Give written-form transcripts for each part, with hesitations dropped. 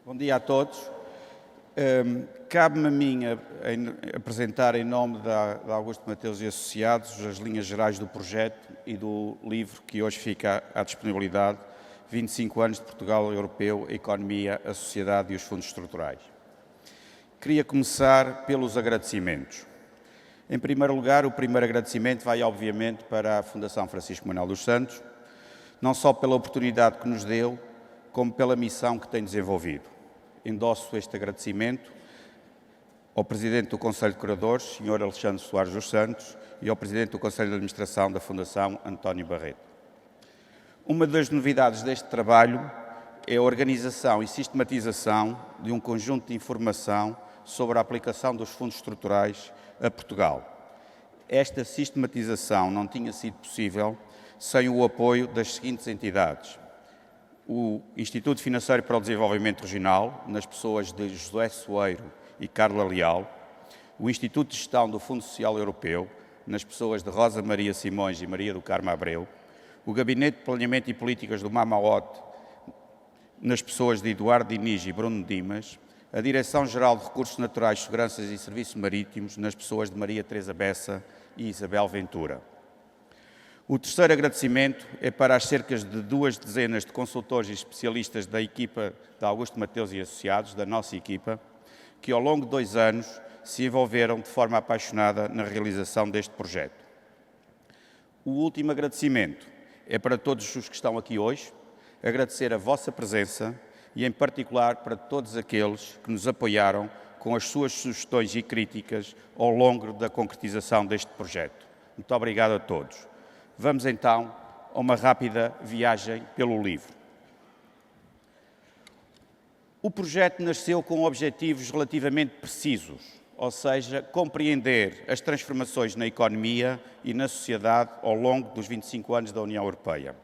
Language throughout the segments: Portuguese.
Bom dia a todos. Cabe-me a mim apresentar em nome da Augusto Mateus e Associados as linhas gerais do projeto e do livro que hoje fica à disponibilidade, 25 anos de Portugal Europeu, a Economia, a Sociedade e os Fundos Estruturais. Queria começar pelos agradecimentos. Em primeiro lugar, o primeiro agradecimento vai obviamente para a Fundação Francisco Manuel dos Santos, não só pela oportunidade que nos deu, como pela missão que tem desenvolvido. Endosso este agradecimento ao Presidente do Conselho de Curadores, Sr. Alexandre Soares dos Santos, e ao Presidente do Conselho de Administração da Fundação, António Barreto. Uma das novidades deste trabalho é a organização e sistematização de um conjunto de informação sobre a aplicação dos fundos estruturais a Portugal. Esta sistematização não tinha sido possível sem o apoio das seguintes entidades: o Instituto Financeiro para o Desenvolvimento Regional, nas pessoas de José Soeiro e Carla Leal, o Instituto de Gestão do Fundo Social Europeu, nas pessoas de Rosa Maria Simões e Maria do Carmo Abreu, o Gabinete de Planeamento e Políticas do Mamaote, nas pessoas de Eduardo Diniz e Bruno Dimas, a Direção-Geral de Recursos Naturais, Seguranças e Serviços Marítimos, nas pessoas de Maria Teresa Bessa e Isabel Ventura. O terceiro agradecimento é para as cerca de 2 dezenas de consultores e especialistas da equipa de Augusto Mateus e Associados, da nossa equipa, que ao longo de 2 anos se envolveram de forma apaixonada na realização deste projeto. O último agradecimento é para todos os que estão aqui hoje, agradecer a vossa presença e, em particular, para todos aqueles que nos apoiaram com as suas sugestões e críticas ao longo da concretização deste projeto. Muito obrigado a todos. Vamos então a uma rápida viagem pelo livro. O projeto nasceu com objetivos relativamente precisos, ou seja, compreender as transformações na economia e na sociedade ao longo dos 25 anos da União Europeia.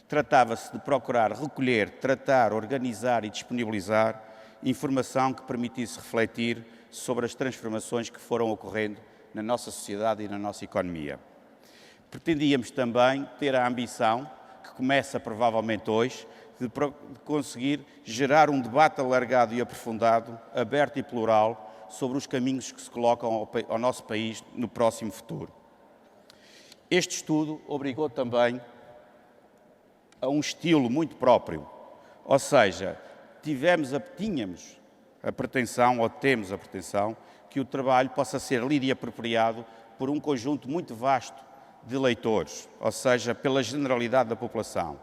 Tratava-se de procurar recolher, tratar, organizar e disponibilizar informação que permitisse refletir sobre as transformações que foram ocorrendo na nossa sociedade e na nossa economia. Pretendíamos também ter a ambição, que começa provavelmente hoje, de conseguir gerar um debate alargado e aprofundado, aberto e plural, sobre os caminhos que se colocam ao nosso país no próximo futuro. Este estudo obrigou também a um estilo muito próprio, ou seja, tínhamos a pretensão, ou temos a pretensão, que o trabalho possa ser lido e apropriado por um conjunto muito vasto de leitores, ou seja, pela generalidade da população.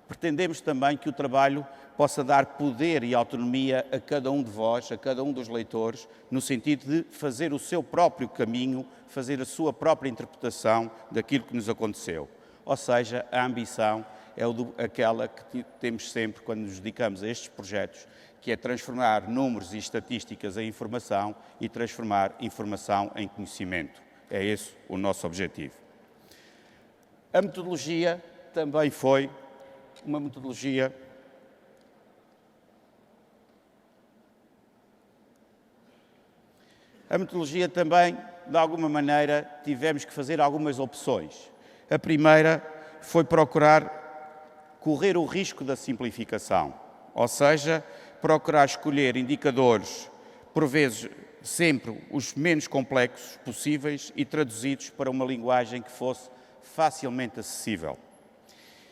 Pretendemos também que o trabalho possa dar poder e autonomia a cada um de vós, a cada um dos leitores, no sentido de fazer o seu próprio caminho, fazer a sua própria interpretação daquilo que nos aconteceu. Ou seja, a ambição é aquela que temos sempre quando nos dedicamos a estes projetos, que é transformar números e estatísticas em informação e transformar informação em conhecimento. É esse o nosso objetivo. A metodologia também foi uma metodologia também, de alguma maneira, tivemos que fazer algumas opções. A primeira foi procurar correr o risco da simplificação, ou seja, procurar escolher indicadores, por vezes sempre os menos complexos possíveis e traduzidos para uma linguagem que fosse facilmente acessível.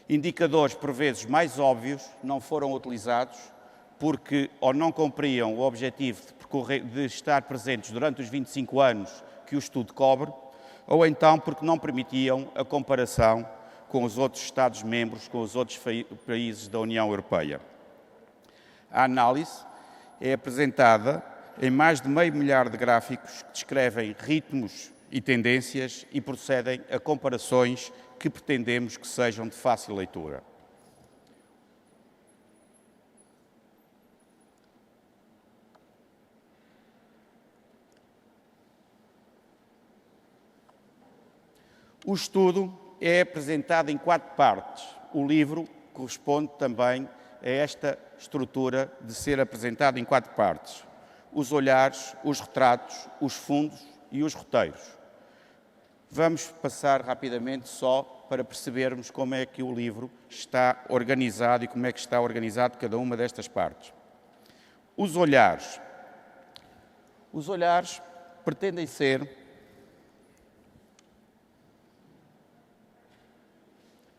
Indicadores, por vezes, mais óbvios não foram utilizados porque ou não cumpriam o objetivo de estar presentes durante os 25 anos que o estudo cobre, ou então porque não permitiam a comparação com os outros Estados-membros, com os outros países da União Europeia. A análise é apresentada em mais de meio milhar de gráficos que descrevem ritmos e tendências e procedem a comparações que pretendemos que sejam de fácil leitura. O estudo é apresentado em 4 partes. O livro corresponde também a esta estrutura de ser apresentado em 4 partes. Os olhares, os retratos, os fundos e os roteiros. Vamos passar rapidamente só para percebermos como é que o livro está organizado e como é que está organizado cada uma destas partes. Os olhares. Os olhares pretendem ser...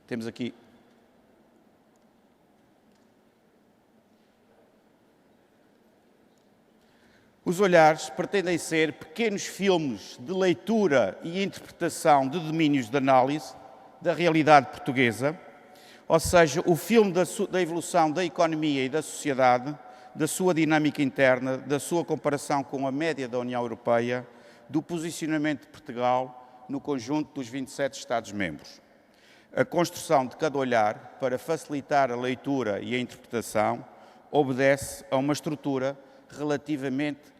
Temos aqui... Os olhares pretendem ser pequenos filmes de leitura e interpretação de domínios de análise da realidade portuguesa, ou seja, o filme da evolução da economia e da sociedade, da sua dinâmica interna, da sua comparação com a média da União Europeia, do posicionamento de Portugal no conjunto dos 27 Estados-membros. A construção de cada olhar, para facilitar a leitura e a interpretação, obedece a uma estrutura relativamente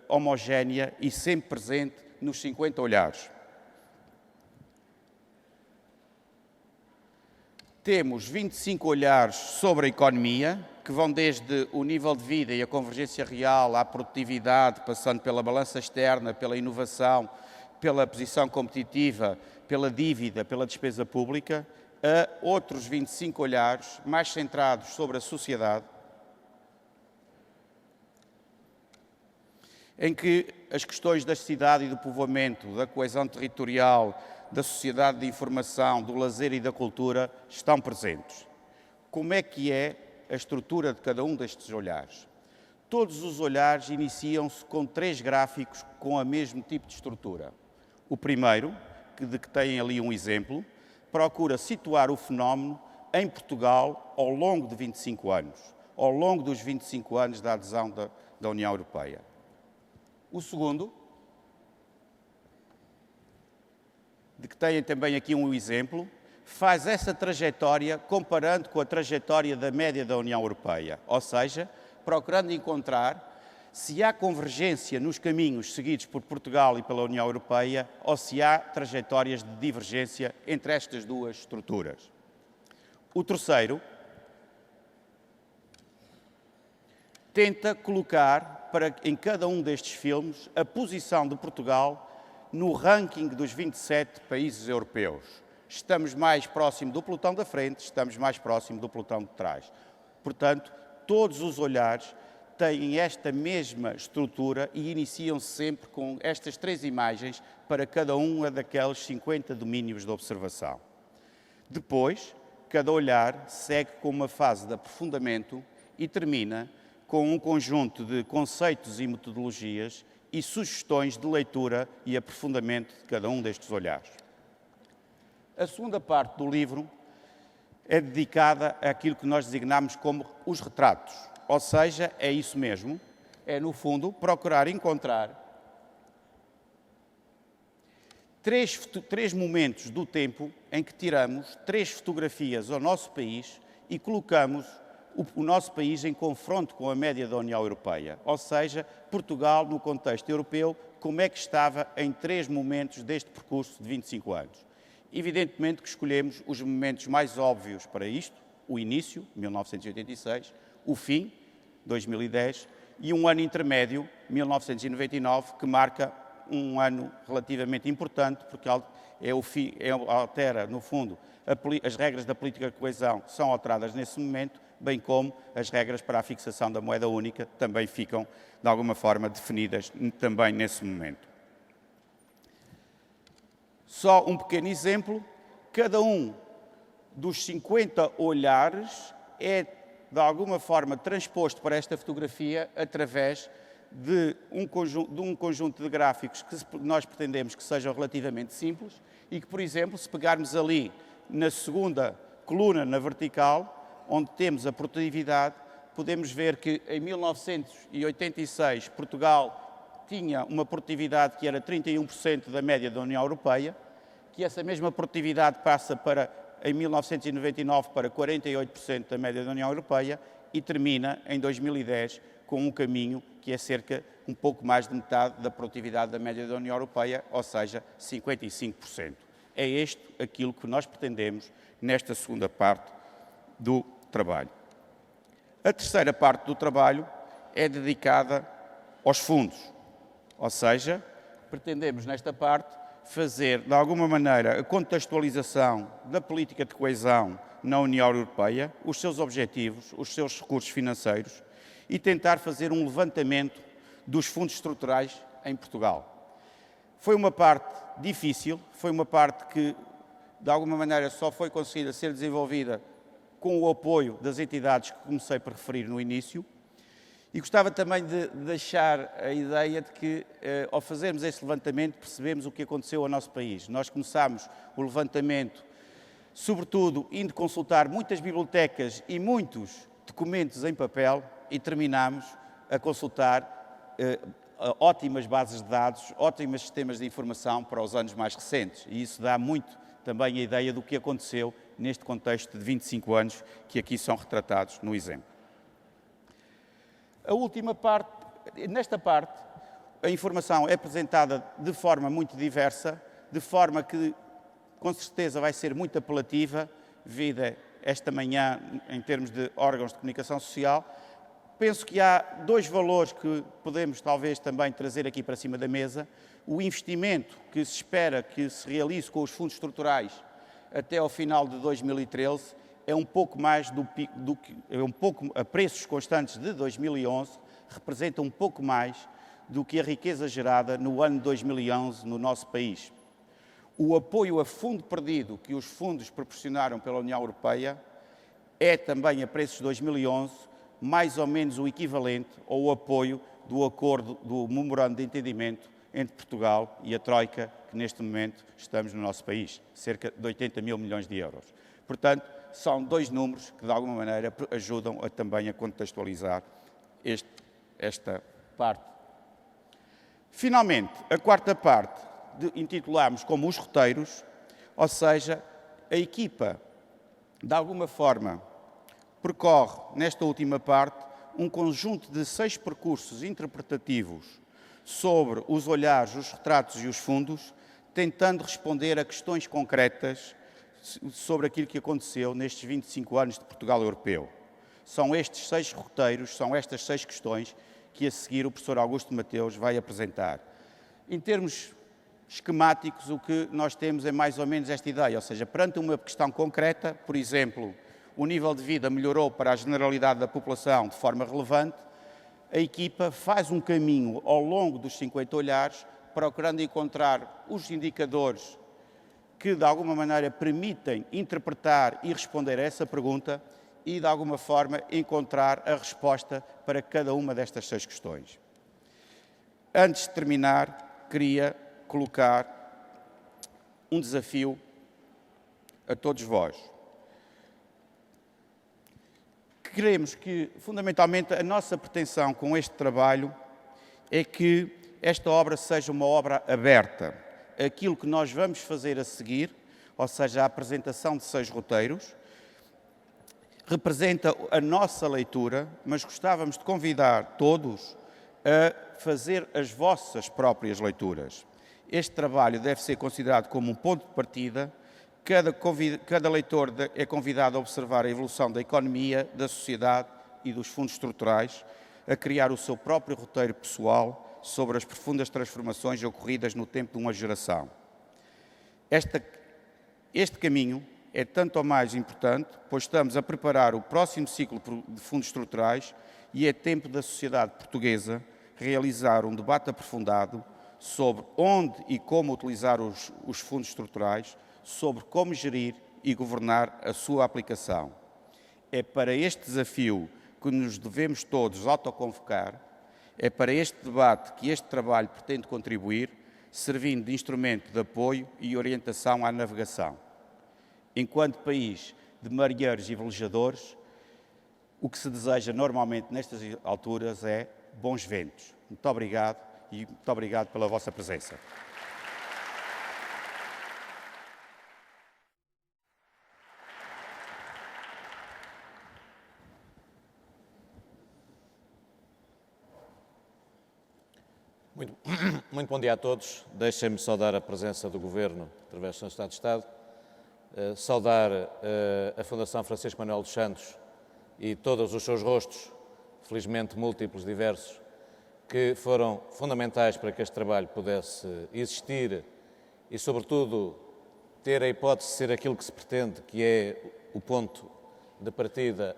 homogénea e sempre presente nos 50 olhares. Temos 25 olhares sobre a economia, que vão desde o nível de vida e a convergência real à produtividade, passando pela balança externa, pela inovação, pela posição competitiva, pela dívida, pela despesa pública, a outros 25 olhares mais centrados sobre a sociedade, em que as questões da cidade e do povoamento, da coesão territorial, da sociedade de informação, do lazer e da cultura estão presentes. Como é que é a estrutura de cada um destes olhares? Todos os olhares iniciam-se com 3 gráficos com o mesmo tipo de estrutura. O primeiro, de que têm ali um exemplo, procura situar o fenómeno em Portugal ao longo de 25 anos, ao longo dos 25 anos da adesão da União Europeia. O segundo, de que têm também aqui um exemplo, faz essa trajetória comparando com a trajetória da média da União Europeia, ou seja, procurando encontrar se há convergência nos caminhos seguidos por Portugal e pela União Europeia ou se há trajetórias de divergência entre estas duas estruturas. O terceiro tenta colocar em cada um destes filmes a posição de Portugal no ranking dos 27 países europeus. Estamos mais próximo do pelotão da frente, estamos mais próximo do pelotão de trás. Portanto, todos os olhares têm esta mesma estrutura e iniciam-se sempre com estas 3 imagens para cada uma daqueles 50 domínios de observação. Depois, cada olhar segue com uma fase de aprofundamento e termina com um conjunto de conceitos e metodologias e sugestões de leitura e aprofundamento de cada um destes olhares. A segunda parte do livro é dedicada àquilo que nós designamos como os retratos, ou seja, é isso mesmo, é no fundo procurar encontrar três momentos do tempo em que tiramos 3 fotografias ao nosso país e colocamos o nosso país em confronto com a média da União Europeia, ou seja, Portugal, no contexto europeu, como é que estava em 3 momentos deste percurso de 25 anos. Evidentemente que escolhemos os momentos mais óbvios para isto, o início, 1986, o fim, 2010, e um ano intermédio, 1999, que marca um ano relativamente importante, porque altera, no fundo, as regras da política de coesão são alteradas nesse momento, bem como as regras para a fixação da moeda única também ficam, de alguma forma, definidas também nesse momento. Só um pequeno exemplo, cada um dos 50 olhares é, de alguma forma, transposto para esta fotografia através de um conjunto de gráficos que nós pretendemos que sejam relativamente simples e que, por exemplo, se pegarmos ali na segunda coluna, na vertical, onde temos a produtividade, podemos ver que em 1986 Portugal tinha uma produtividade que era 31% da média da União Europeia, que essa mesma produtividade passa para, em 1999, para 48% da média da União Europeia e termina em 2010 com um caminho que é um pouco mais de metade da produtividade da média da União Europeia, ou seja, 55%. É aquilo que nós pretendemos nesta segunda parte do trabalho. A terceira parte do trabalho é dedicada aos fundos, ou seja, pretendemos nesta parte fazer, de alguma maneira, a contextualização da política de coesão na União Europeia, os seus objetivos, os seus recursos financeiros e tentar fazer um levantamento dos fundos estruturais em Portugal. Foi uma parte difícil, foi uma parte que, de alguma maneira, só foi conseguida ser desenvolvida com o apoio das entidades que comecei por referir no início. E gostava também de deixar a ideia de que, ao fazermos este levantamento, percebemos o que aconteceu ao nosso país. Nós começámos o levantamento, sobretudo, indo consultar muitas bibliotecas e muitos documentos em papel e terminámos a consultar ótimas bases de dados, ótimos sistemas de informação para os anos mais recentes. E isso dá muito também a ideia do que aconteceu neste contexto de 25 anos que aqui são retratados no exemplo. A última parte, nesta parte, a informação é apresentada de forma muito diversa, de forma que, com certeza, vai ser muito apelativa, vida esta manhã, em termos de órgãos de comunicação social. Penso que há dois valores que podemos, talvez, também trazer aqui para cima da mesa. O investimento que se espera que se realize com os fundos estruturais até ao final de 2013 é um pouco mais do que a preços constantes de 2011, representa um pouco mais do que a riqueza gerada no ano de 2011 no nosso país. O apoio a fundo perdido que os fundos proporcionaram pela União Europeia é também a preços de 2011 mais ou menos o equivalente ao apoio do acordo do Memorando de Entendimento entre Portugal e a Troika, que neste momento estamos no nosso país, cerca de 80 mil milhões de euros. Portanto, são dois números que, de alguma maneira, ajudam também a contextualizar esta parte. Finalmente, a quarta parte intitulamos como os roteiros, ou seja, a equipa, de alguma forma, percorre, nesta última parte, um conjunto de 6 percursos interpretativos sobre os olhares, os retratos e os fundos, tentando responder a questões concretas sobre aquilo que aconteceu nestes 25 anos de Portugal europeu. São estes 6 roteiros, são estas 6 questões que a seguir o professor Augusto Mateus vai apresentar. Em termos esquemáticos, o que nós temos é mais ou menos esta ideia, ou seja, perante uma questão concreta, por exemplo, o nível de vida melhorou para a generalidade da população de forma relevante, a equipa faz um caminho ao longo dos 50 olhares, procurando encontrar os indicadores que, de alguma maneira, permitem interpretar e responder a essa pergunta e, de alguma forma, encontrar a resposta para cada uma destas 6 questões. Antes de terminar, queria colocar um desafio a todos vós. Queremos que, fundamentalmente, a nossa pretensão com este trabalho é que esta obra seja uma obra aberta. Aquilo que nós vamos fazer a seguir, ou seja, a apresentação de 6 roteiros, representa a nossa leitura, mas gostávamos de convidar todos a fazer as vossas próprias leituras. Este trabalho deve ser considerado como um ponto de partida. Cada leitor é convidado a observar a evolução da economia, da sociedade e dos fundos estruturais, a criar o seu próprio roteiro pessoal sobre as profundas transformações ocorridas no tempo de uma geração. Este caminho é tanto ou mais importante, pois estamos a preparar o próximo ciclo de fundos estruturais e é tempo da sociedade portuguesa realizar um debate aprofundado sobre onde e como utilizar os fundos estruturais, sobre como gerir e governar a sua aplicação. É para este desafio que nos devemos todos autoconvocar, é para este debate que este trabalho pretende contribuir, servindo de instrumento de apoio e orientação à navegação. Enquanto país de marinheiros e velejadores, o que se deseja normalmente nestas alturas é bons ventos. Muito obrigado e muito obrigado pela vossa presença. Muito bom dia a todos. Deixem-me saudar a presença do Governo, através do Sr. Secretário de Estado, saudar a Fundação Francisco Manuel dos Santos e todos os seus rostos, felizmente múltiplos, diversos, que foram fundamentais para que este trabalho pudesse existir e, sobretudo, ter a hipótese de ser aquilo que se pretende, que é o ponto de partida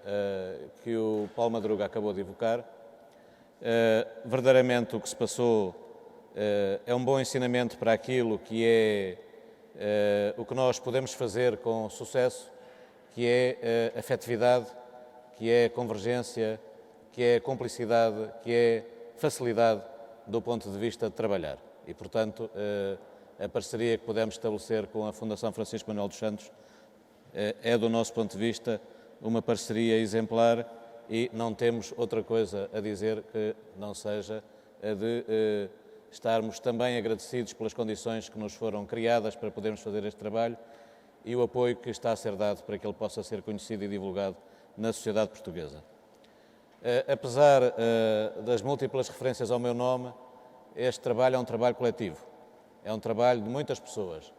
que o Paulo Madruga acabou de evocar. Verdadeiramente o que se passou é um bom ensinamento para aquilo que é o que nós podemos fazer com sucesso, que é afetividade, que é convergência, que é cumplicidade, que é facilidade do ponto de vista de trabalhar. E, portanto, a parceria que podemos estabelecer com a Fundação Francisco Manuel dos Santos é, do nosso ponto de vista, uma parceria exemplar e não temos outra coisa a dizer que não seja a de estarmos também agradecidos pelas condições que nos foram criadas para podermos fazer este trabalho e o apoio que está a ser dado para que ele possa ser conhecido e divulgado na sociedade portuguesa. Apesar das múltiplas referências ao meu nome, este trabalho é um trabalho coletivo, é um trabalho de muitas pessoas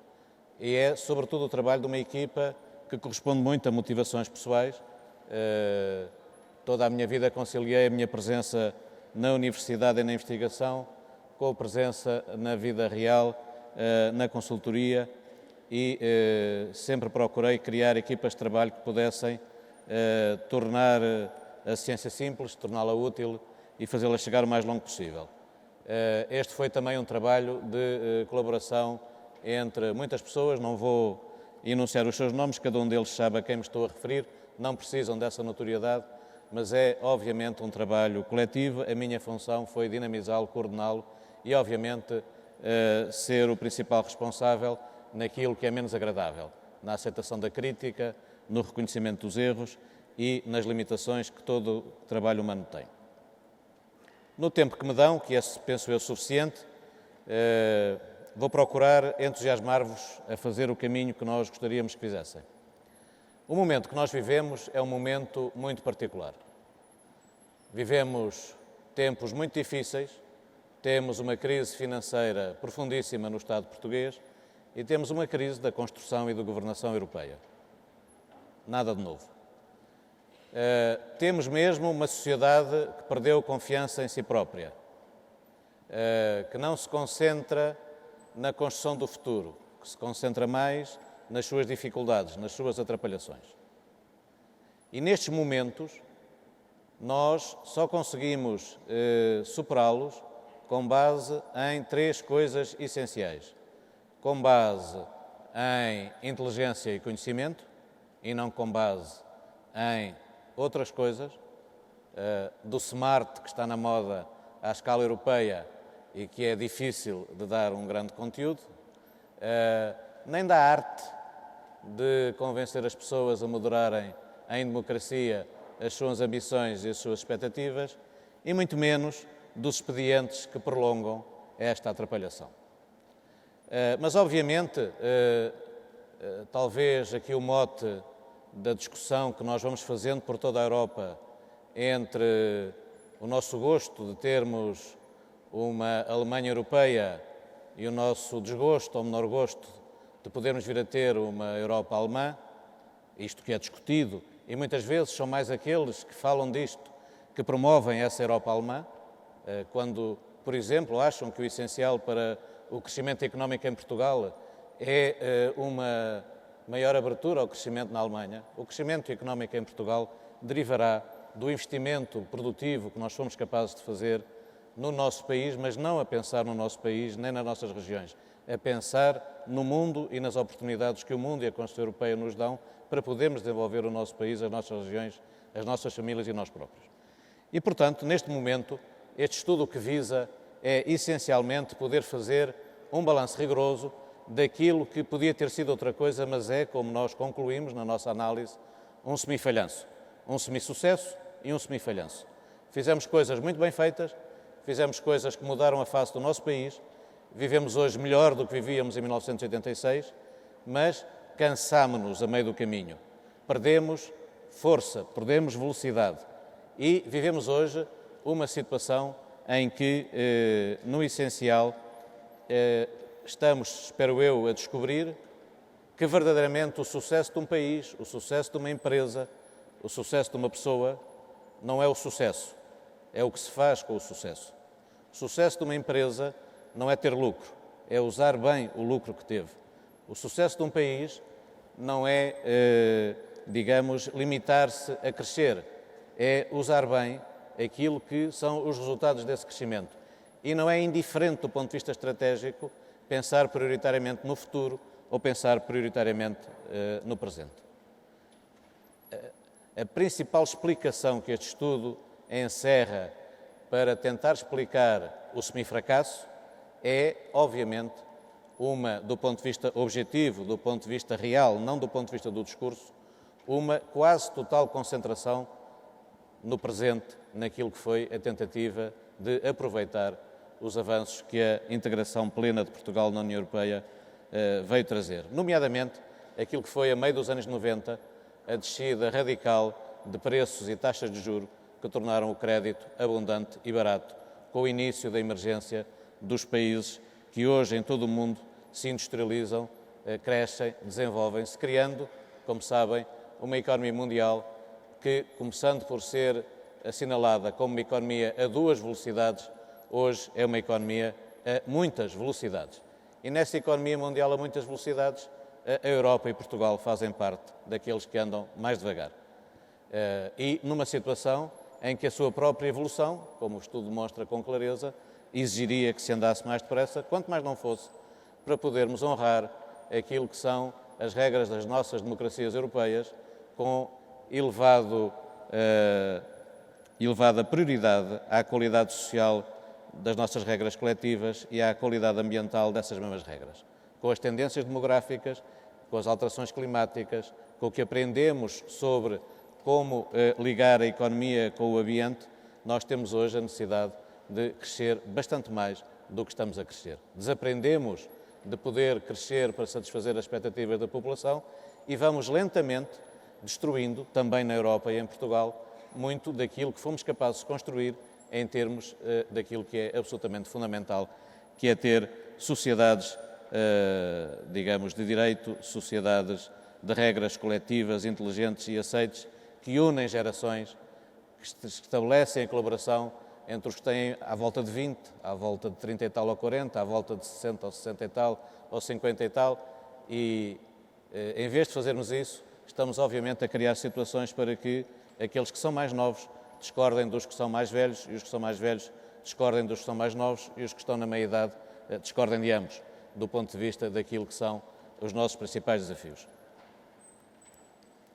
e é, sobretudo, o trabalho de uma equipa que corresponde muito a motivações pessoais. Toda a minha vida conciliei a minha presença na universidade e na investigação com a presença na vida real, na consultoria e sempre procurei criar equipas de trabalho que pudessem tornar a ciência simples, torná-la útil e fazê-la chegar o mais longo possível. Este foi também um trabalho de colaboração entre muitas pessoas, não vou enunciar os seus nomes, cada um deles sabe a quem me estou a referir, não precisam dessa notoriedade, mas é obviamente um trabalho coletivo, a minha função foi dinamizá-lo, coordená-lo e obviamente ser o principal responsável naquilo que é menos agradável, na aceitação da crítica, no reconhecimento dos erros e nas limitações que todo o trabalho humano tem. No tempo que me dão, que é, penso eu, suficiente, vou procurar entusiasmar-vos a fazer o caminho que nós gostaríamos que fizessem. O momento que nós vivemos é um momento muito particular. Vivemos tempos muito difíceis, temos uma crise financeira profundíssima no Estado português e temos uma crise da construção e da governação europeia. Nada de novo. Temos mesmo uma sociedade que perdeu confiança em si própria, que não se concentra na construção do futuro, que se concentra mais nas suas dificuldades, nas suas atrapalhações. E nestes momentos, nós só conseguimos superá-los com base em três coisas essenciais. Com base em inteligência e conhecimento, e não com base em outras coisas, do smart que está na moda à escala europeia e que é difícil de dar um grande conteúdo, nem da arte de convencer as pessoas a moderarem em democracia as suas ambições e as suas expectativas, e muito menos dos expedientes que prolongam esta atrapalhação. Mas, obviamente, talvez aqui o mote da discussão que nós vamos fazendo por toda a Europa entre o nosso gosto de termos uma Alemanha europeia e o nosso desgosto ou menor gosto de podermos vir a ter uma Europa alemã, isto que é discutido, e muitas vezes são mais aqueles que falam disto que promovem essa Europa alemã, quando, por exemplo, acham que o essencial para o crescimento económico em Portugal é uma maior abertura ao crescimento na Alemanha. O crescimento económico em Portugal derivará do investimento produtivo que nós fomos capazes de fazer no nosso país, mas não a pensar no nosso país nem nas nossas regiões, a pensar no mundo e nas oportunidades que o mundo e a Constituição Europeia nos dão para podermos desenvolver o nosso país, as nossas regiões, as nossas famílias e nós próprios. E, portanto, neste momento, este estudo que visa é essencialmente poder fazer um balanço rigoroso daquilo que podia ter sido outra coisa, mas é, como nós concluímos na nossa análise, um semifalhanço, um semi-sucesso e um semifalhanço. Fizemos coisas muito bem feitas, fizemos coisas que mudaram a face do nosso país, vivemos hoje melhor do que vivíamos em 1986, mas cansámo-nos a meio do caminho, perdemos força, perdemos velocidade e vivemos hoje uma situação em que, no essencial, estamos, espero eu, a descobrir que verdadeiramente o sucesso de um país, o sucesso de uma empresa, o sucesso de uma pessoa não é o sucesso, é o que se faz com o sucesso. O sucesso de uma empresa não é ter lucro, é usar bem o lucro que teve. O sucesso de um país não é, digamos, limitar-se a crescer, é usar bem aquilo que são os resultados desse crescimento. E não é indiferente do ponto de vista estratégico pensar prioritariamente no futuro ou pensar prioritariamente no presente. A principal explicação que este estudo encerra para tentar explicar o semifracasso é, obviamente, do ponto de vista objetivo, do ponto de vista real, não do ponto de vista do discurso, uma quase total concentração no presente, naquilo que foi a tentativa de aproveitar os avanços que a integração plena de Portugal na União Europeia veio trazer. Nomeadamente, aquilo que foi, a meio dos anos 90, a descida radical de preços e taxas de juros que tornaram o crédito abundante e barato, com o início da emergência dos países que hoje em todo o mundo se industrializam, crescem, desenvolvem-se, criando, como sabem, uma economia mundial que, começando por ser assinalada como uma economia a duas velocidades, hoje é uma economia a muitas velocidades. E nessa economia mundial a muitas velocidades, a Europa e Portugal fazem parte daqueles que andam mais devagar. E numa situação em que a sua própria evolução, como o estudo mostra com clareza, exigiria que se andasse mais depressa, quanto mais não fosse, para podermos honrar aquilo que são as regras das nossas democracias europeias, com elevada prioridade à qualidade social das nossas regras coletivas e à qualidade ambiental dessas mesmas regras. Com as tendências demográficas, com as alterações climáticas, com o que aprendemos sobre como ligar a economia com o ambiente, nós temos hoje a necessidade de crescer bastante mais do que estamos a crescer. Desaprendemos de poder crescer para satisfazer as expectativas da população e vamos lentamente destruindo, também na Europa e em Portugal, muito daquilo que fomos capazes de construir em termos daquilo que é absolutamente fundamental, que é ter sociedades, digamos, de direito, sociedades de regras coletivas, inteligentes e aceites, que unem gerações, que estabelecem a colaboração entre os que têm à volta de 20, à volta de 30 e tal ou 40, à volta de 60 ou 60 e tal, ou 50 e tal, e em vez de fazermos isso, estamos obviamente a criar situações para que aqueles que são mais novos discordem dos que são mais velhos, e os que são mais velhos discordem dos que são mais novos, e os que estão na meia-idade discordem de ambos, do ponto de vista daquilo que são os nossos principais desafios.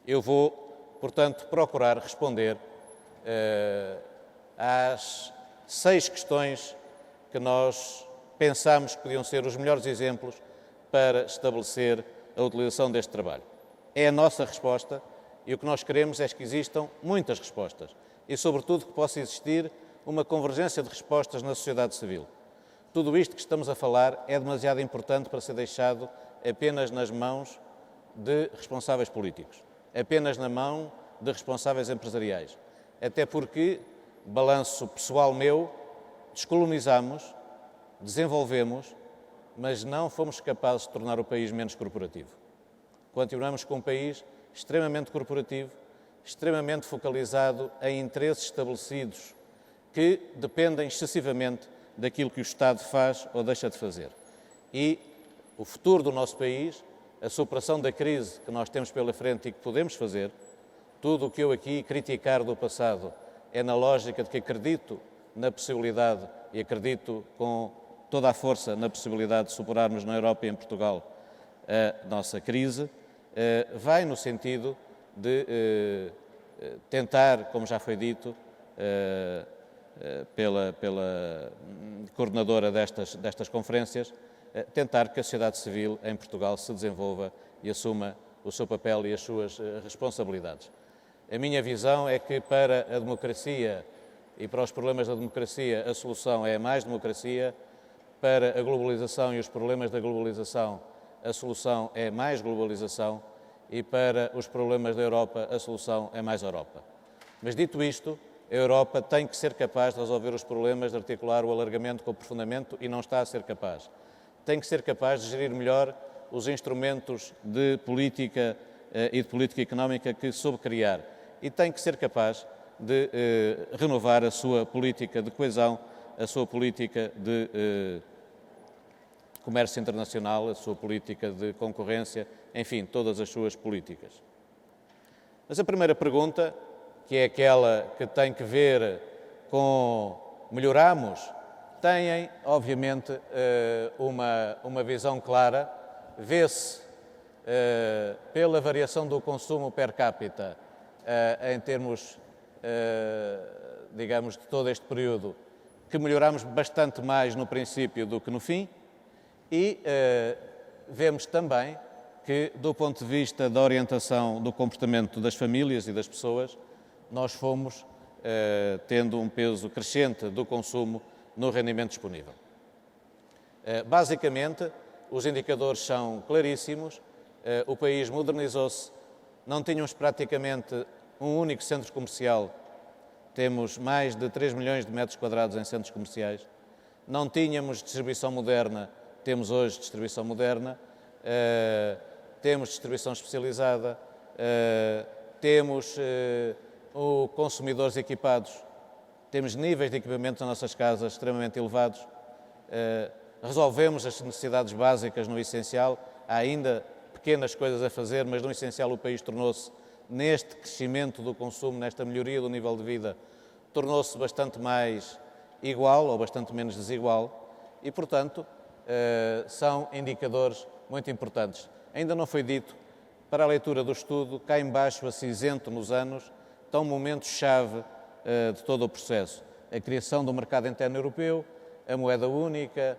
Eu vou, portanto, procurar responder às 6 questões que nós pensamos que podiam ser os melhores exemplos para estabelecer a utilização deste trabalho. É a nossa resposta e o que nós queremos é que existam muitas respostas e, sobretudo, que possa existir uma convergência de respostas na sociedade civil. Tudo isto que estamos a falar é demasiado importante para ser deixado apenas nas mãos de responsáveis políticos, apenas na mão de responsáveis empresariais. Até porque, balanço pessoal meu, descolonizamos, desenvolvemos, mas não fomos capazes de tornar o país menos corporativo. Continuamos com um país extremamente corporativo, extremamente focalizado em interesses estabelecidos que dependem excessivamente daquilo que o Estado faz ou deixa de fazer. E o futuro do nosso país, a superação da crise que nós temos pela frente e que podemos fazer, tudo o que eu aqui criticar do passado é na lógica de que acredito na possibilidade e acredito com toda a força na possibilidade de superarmos na Europa e em Portugal a nossa crise, vai no sentido de tentar, como já foi dito pela coordenadora destas conferências, tentar que a sociedade civil em Portugal se desenvolva e assuma o seu papel e as suas responsabilidades. A minha visão é que para a democracia e para os problemas da democracia a solução é mais democracia, para a globalização e os problemas da globalização a solução é mais globalização e para os problemas da Europa a solução é mais Europa. Mas dito isto, a Europa tem que ser capaz de resolver os problemas, de articular o alargamento com o aprofundamento e não está a ser capaz. Tem que ser capaz de gerir melhor os instrumentos de política e de política económica que soube criar e tem que ser capaz de renovar a sua política de coesão, a sua política de comércio internacional, a sua política de concorrência, enfim, todas as suas políticas. Mas a primeira pergunta, que é aquela que tem que ver melhoramos, têm, obviamente, uma visão clara. Vê-se, pela variação do consumo per capita, em termos, digamos, de todo este período, que melhoramos bastante mais no princípio do que no fim, e vemos também que, do ponto de vista da orientação do comportamento das famílias e das pessoas, nós fomos tendo um peso crescente do consumo no rendimento disponível. Basicamente, os indicadores são claríssimos, o país modernizou-se, não tínhamos praticamente um único centro comercial, temos mais de 3 milhões de metros quadrados em centros comerciais, não tínhamos distribuição moderna, temos hoje distribuição moderna, temos distribuição especializada, temos consumidores equipados, temos níveis de equipamento nas nossas casas extremamente elevados, resolvemos as necessidades básicas no essencial, há ainda pequenas coisas a fazer, mas no essencial o país tornou-se, neste crescimento do consumo, nesta melhoria do nível de vida, tornou-se bastante mais igual ou bastante menos desigual e, portanto, são indicadores muito importantes. Ainda não foi dito, para a leitura do estudo, cá embaixo, acinzento nos anos, estão momentos-chave de todo o processo. A criação do mercado interno europeu, a moeda única,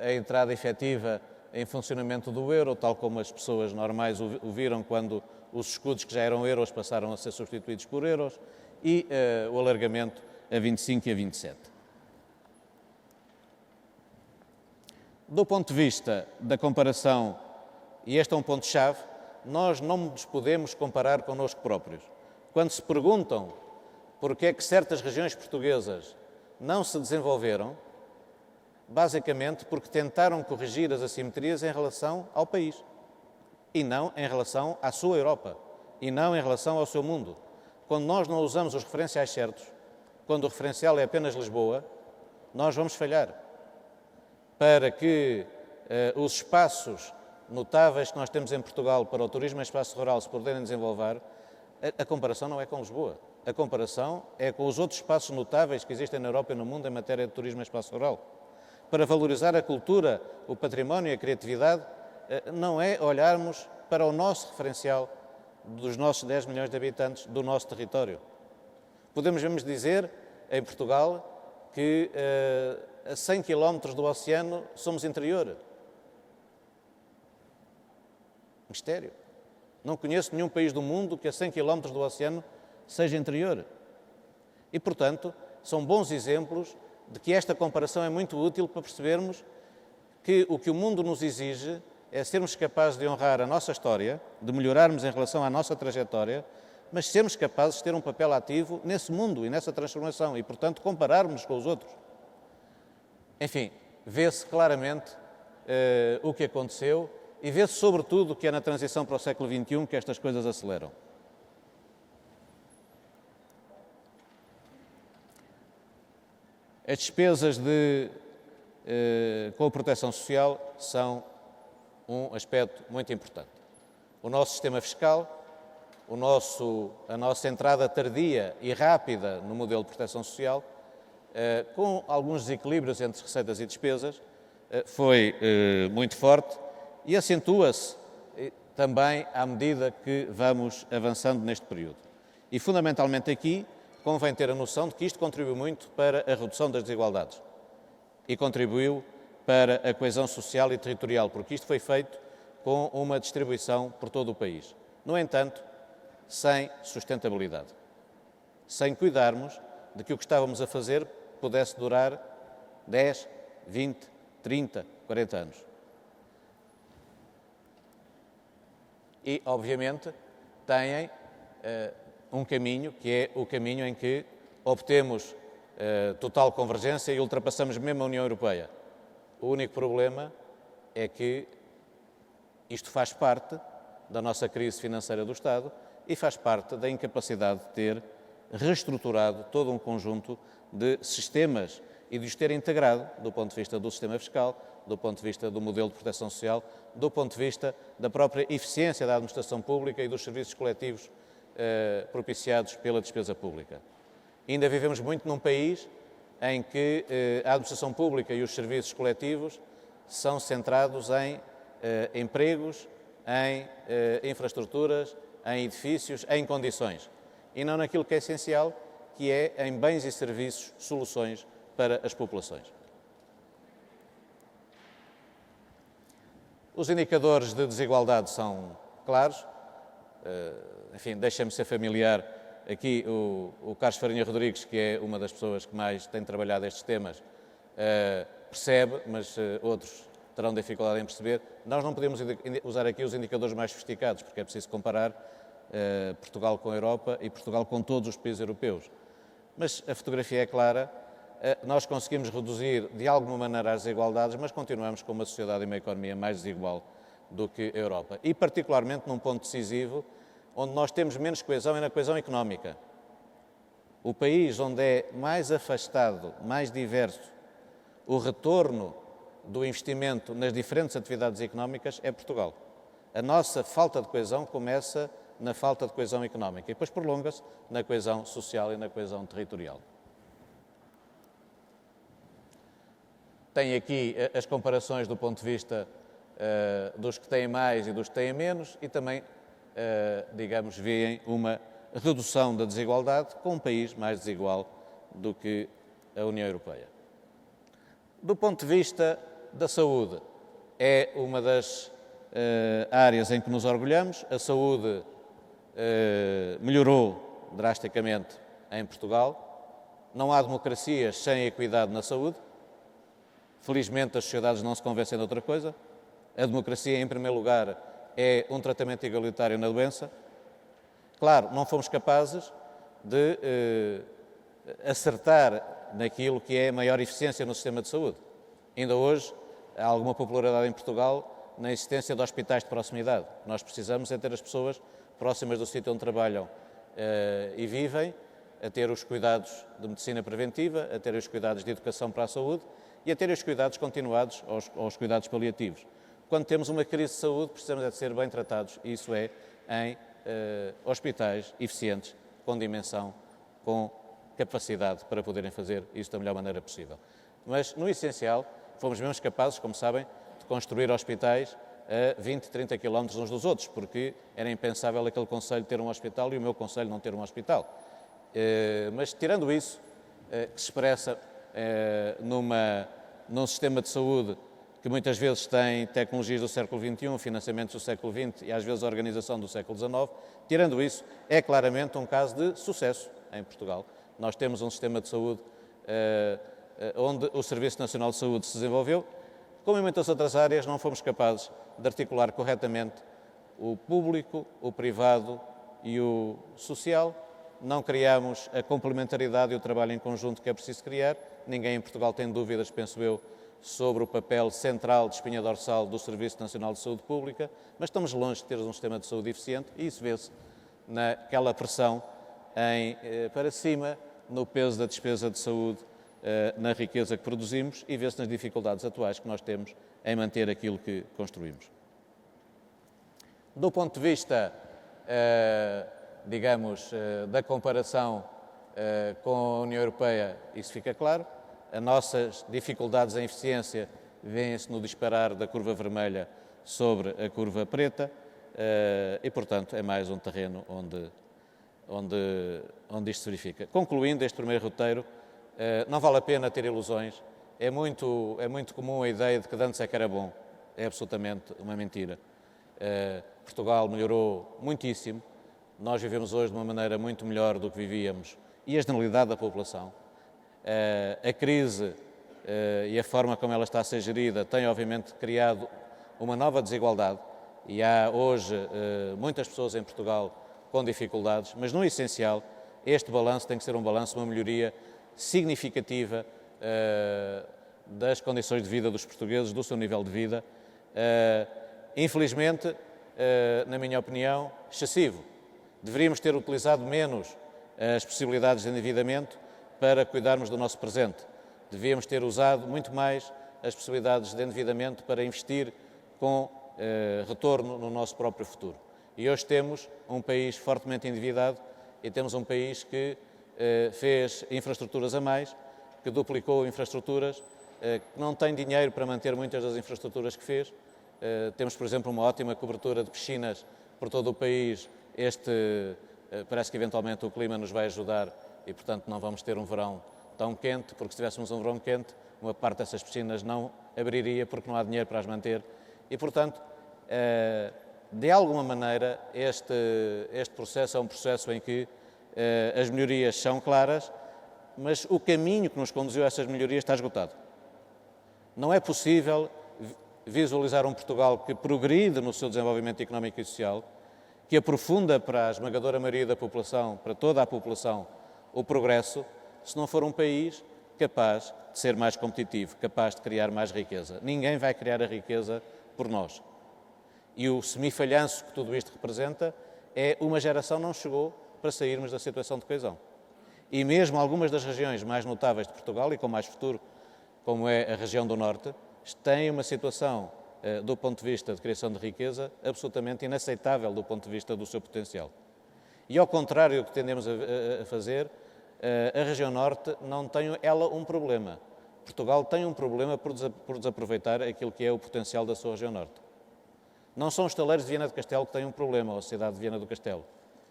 a entrada efetiva em funcionamento do euro, tal como as pessoas normais o viram quando os escudos que já eram euros passaram a ser substituídos por euros, e o alargamento a 25 e a 27. Do ponto de vista da comparação, e este é um ponto-chave, nós não nos podemos comparar connosco próprios. Quando se perguntam porque é que certas regiões portuguesas não se desenvolveram, basicamente porque tentaram corrigir as assimetrias em relação ao país e não em relação à sua Europa e não em relação ao seu mundo. Quando nós não usamos os referenciais certos, quando o referencial é apenas Lisboa, nós vamos falhar. Para que os espaços notáveis que nós temos em Portugal para o turismo e espaço rural se poderem desenvolver, a comparação não é com Lisboa. A comparação é com os outros espaços notáveis que existem na Europa e no mundo em matéria de turismo e espaço rural. Para valorizar a cultura, o património e a criatividade, não é olharmos para o nosso referencial dos nossos 10 milhões de habitantes do nosso território. Podemos mesmo dizer, em Portugal, que a 100 km do oceano somos interior. Mistério. Não conheço nenhum país do mundo que a 100 km do oceano seja interior. E, portanto, são bons exemplos de que esta comparação é muito útil para percebermos que o que o mundo nos exige é sermos capazes de honrar a nossa história, de melhorarmos em relação à nossa trajetória, mas sermos capazes de ter um papel ativo nesse mundo e nessa transformação e, portanto, compararmos com os outros. Enfim, vê-se claramente o que aconteceu e vê-se, sobretudo, que é na transição para o século XXI que estas coisas aceleram. As despesas com a proteção social são um aspecto muito importante. O nosso sistema fiscal, a nossa entrada tardia e rápida no modelo de proteção social, com alguns desequilíbrios entre receitas e despesas, foi muito forte e acentua-se também à medida que vamos avançando neste período. E, fundamentalmente aqui, convém ter a noção de que isto contribuiu muito para a redução das desigualdades e contribuiu para a coesão social e territorial, porque isto foi feito com uma distribuição por todo o país. No entanto, sem sustentabilidade, sem cuidarmos de que o que estávamos a fazer pudesse durar 10, 20, 30, 40 anos. E, obviamente, têm um caminho, que é o caminho em que obtemos total convergência e ultrapassamos mesmo a União Europeia. O único problema é que isto faz parte da nossa crise financeira do Estado e faz parte da incapacidade de ter reestruturado todo um conjunto de sistemas e de os ter integrado do ponto de vista do sistema fiscal, do ponto de vista do modelo de proteção social, do ponto de vista da própria eficiência da administração pública e dos serviços coletivos propiciados pela despesa pública. Ainda vivemos muito num país em que a administração pública e os serviços coletivos são centrados em empregos, em infraestruturas, em edifícios, em condições, e não naquilo que é essencial, que é em bens e serviços, soluções para as populações. Os indicadores de desigualdade são claros. Enfim, deixem-me ser familiar aqui o Carlos Farinha Rodrigues, que é uma das pessoas que mais tem trabalhado estes temas, percebe, mas outros terão dificuldade em perceber. Nós não podemos usar aqui os indicadores mais sofisticados, porque é preciso comparar Portugal com a Europa e Portugal com todos os países europeus. Mas a fotografia é clara, nós conseguimos reduzir de alguma maneira as desigualdades, mas continuamos com uma sociedade e uma economia mais desigual do que a Europa. E particularmente num ponto decisivo, onde nós temos menos coesão, é na coesão económica. O país onde é mais afastado, mais diverso, o retorno do investimento nas diferentes atividades económicas é Portugal. A nossa falta de coesão começa na falta de coesão económica e depois prolonga-se na coesão social e na coesão territorial. Tem aqui as comparações do ponto de vista dos que têm mais e dos que têm menos e também, digamos, veem uma redução da desigualdade com um país mais desigual do que a União Europeia. Do ponto de vista da saúde, é uma das áreas em que nos orgulhamos. A saúde melhorou drasticamente em Portugal. Não há democracias sem equidade na saúde. Felizmente as sociedades não se convencem de outra coisa. A democracia, em primeiro lugar, é um tratamento igualitário na doença. Claro, não fomos capazes de acertar naquilo que é a maior eficiência no sistema de saúde. Ainda hoje há alguma popularidade em Portugal na existência de hospitais de proximidade. Nós precisamos é ter as pessoas próximas do sítio onde trabalham e vivem, a ter os cuidados de medicina preventiva, a ter os cuidados de educação para a saúde e a ter os cuidados continuados aos cuidados paliativos. Quando temos uma crise de saúde, precisamos de ser bem tratados, e isso é em hospitais eficientes, com dimensão, com capacidade para poderem fazer isso da melhor maneira possível. Mas, no essencial, fomos mesmo capazes, como sabem, de construir hospitais a 20, 30 quilómetros uns dos outros, porque era impensável aquele concelho ter um hospital e o meu concelho não ter um hospital. Mas, tirando isso, que se expressa num sistema de saúde que muitas vezes tem tecnologias do século XXI, financiamentos do século XX e às vezes a organização do século XIX, tirando isso, é claramente um caso de sucesso em Portugal. Nós temos um sistema de saúde onde o Serviço Nacional de Saúde se desenvolveu. Como em muitas outras áreas, não fomos capazes de articular corretamente o público, o privado e o social. Não criamos a complementaridade e o trabalho em conjunto que é preciso criar. Ninguém em Portugal tem dúvidas, penso eu, sobre o papel central de espinha dorsal do Serviço Nacional de Saúde Pública, mas estamos longe de ter um sistema de saúde eficiente e isso vê-se naquela pressão para cima no peso da despesa de saúde, na riqueza que produzimos e vê-se nas dificuldades atuais que nós temos em manter aquilo que construímos. Do ponto de vista, digamos, da comparação com a União Europeia, isso fica claro. As nossas dificuldades em eficiência vêem-se no disparar da curva vermelha sobre a curva preta e, portanto, é mais um terreno onde isto se verifica. Concluindo este primeiro roteiro, não vale a pena ter ilusões. É muito comum a ideia de que antes é que era bom. É absolutamente uma mentira. Portugal melhorou muitíssimo. Nós vivemos hoje de uma maneira muito melhor do que vivíamos e a generalidade da população. A crise e a forma como ela está a ser gerida tem, obviamente, criado uma nova desigualdade e há hoje muitas pessoas em Portugal com dificuldades, mas no essencial este balanço tem que ser um balanço, uma melhoria significativa das condições de vida dos portugueses, do seu nível de vida, infelizmente, na minha opinião, excessivo. Deveríamos ter utilizado menos as possibilidades de endividamento para cuidarmos do nosso presente. Devíamos ter usado muito mais as possibilidades de endividamento para investir com retorno no nosso próprio futuro. E hoje temos um país fortemente endividado e temos um país que fez infraestruturas a mais, que duplicou infraestruturas, que não tem dinheiro para manter muitas das infraestruturas que fez. Temos, por exemplo, uma ótima cobertura de piscinas por todo o país. Parece que eventualmente o clima nos vai ajudar e, portanto, não vamos ter um verão tão quente, porque se tivéssemos um verão quente, uma parte dessas piscinas não abriria porque não há dinheiro para as manter. E, portanto, de alguma maneira, este processo é um processo em que as melhorias são claras, mas o caminho que nos conduziu a essas melhorias está esgotado. Não é possível visualizar um Portugal que progride no seu desenvolvimento económico e social, que aprofunda para a esmagadora maioria da população, para toda a população, o progresso, se não for um país capaz de ser mais competitivo, capaz de criar mais riqueza. Ninguém vai criar a riqueza por nós. E o semifalhanço que tudo isto representa é uma geração não chegou para sairmos da situação de coesão. E mesmo algumas das regiões mais notáveis de Portugal e com mais futuro, como é a região do Norte, têm uma situação, do ponto de vista de criação de riqueza, absolutamente inaceitável do ponto de vista do seu potencial. E ao contrário do que tendemos a fazer, a região Norte não tem ela um problema. Portugal tem um problema por desaproveitar aquilo que é o potencial da sua região Norte. Não são os estaleiros de Viana do Castelo que têm um problema, ou a cidade de Viana do Castelo.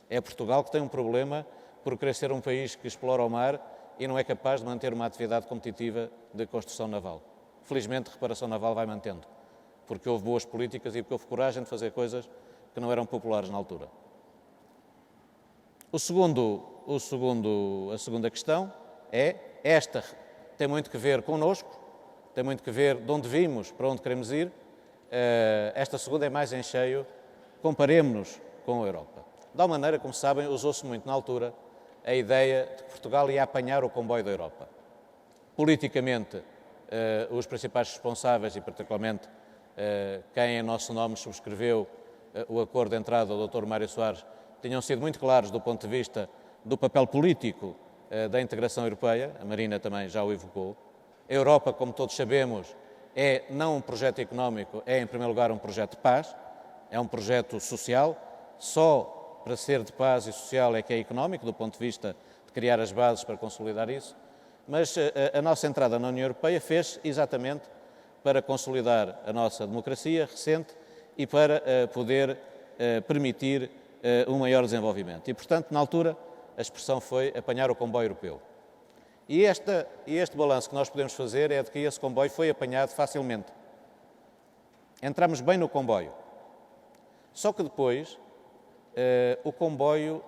É Portugal que tem um problema por querer ser um país que explora o mar e não é capaz de manter uma atividade competitiva de construção naval. Felizmente, a reparação naval vai mantendo, porque houve boas políticas e porque houve coragem de fazer coisas que não eram populares na altura. A segunda questão é esta. Tem muito que ver connosco, tem muito que ver de onde vimos, para onde queremos ir. Esta segunda é mais em cheio. Comparemos-nos com a Europa. De alguma maneira, como sabem, usou-se muito na altura a ideia de que Portugal ia apanhar o comboio da Europa. Politicamente, os principais responsáveis, e particularmente quem em nosso nome subscreveu o acordo de entrada do Dr. Mário Soares, tinham sido muito claros do ponto de vista do papel político da integração europeia. A Marina também já o evocou. A Europa, como todos sabemos, é não um projeto económico, é em primeiro lugar um projeto de paz, é um projeto social. Só para ser de paz e social é que é económico, do ponto de vista de criar as bases para consolidar isso. Mas a nossa entrada na União Europeia fez exatamente para consolidar a nossa democracia recente e para poder permitir um maior desenvolvimento. E, portanto, na altura, a expressão foi apanhar o comboio europeu. E este balanço que nós podemos fazer é de que esse comboio foi apanhado facilmente. Entramos bem no comboio. Só que depois, o comboio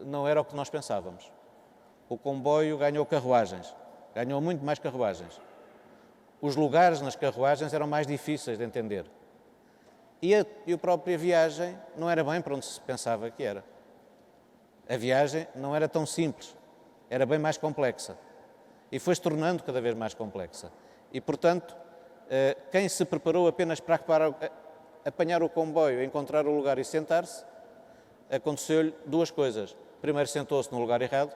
não era o que nós pensávamos. O comboio ganhou carruagens, ganhou muito mais carruagens. Os lugares nas carruagens eram mais difíceis de entender. E a própria viagem não era bem para onde se pensava que era. A viagem não era tão simples, era bem mais complexa. E foi-se tornando cada vez mais complexa. E, portanto, quem se preparou apenas para apanhar o comboio, encontrar o lugar e sentar-se, aconteceu-lhe duas coisas. Primeiro, sentou-se no lugar errado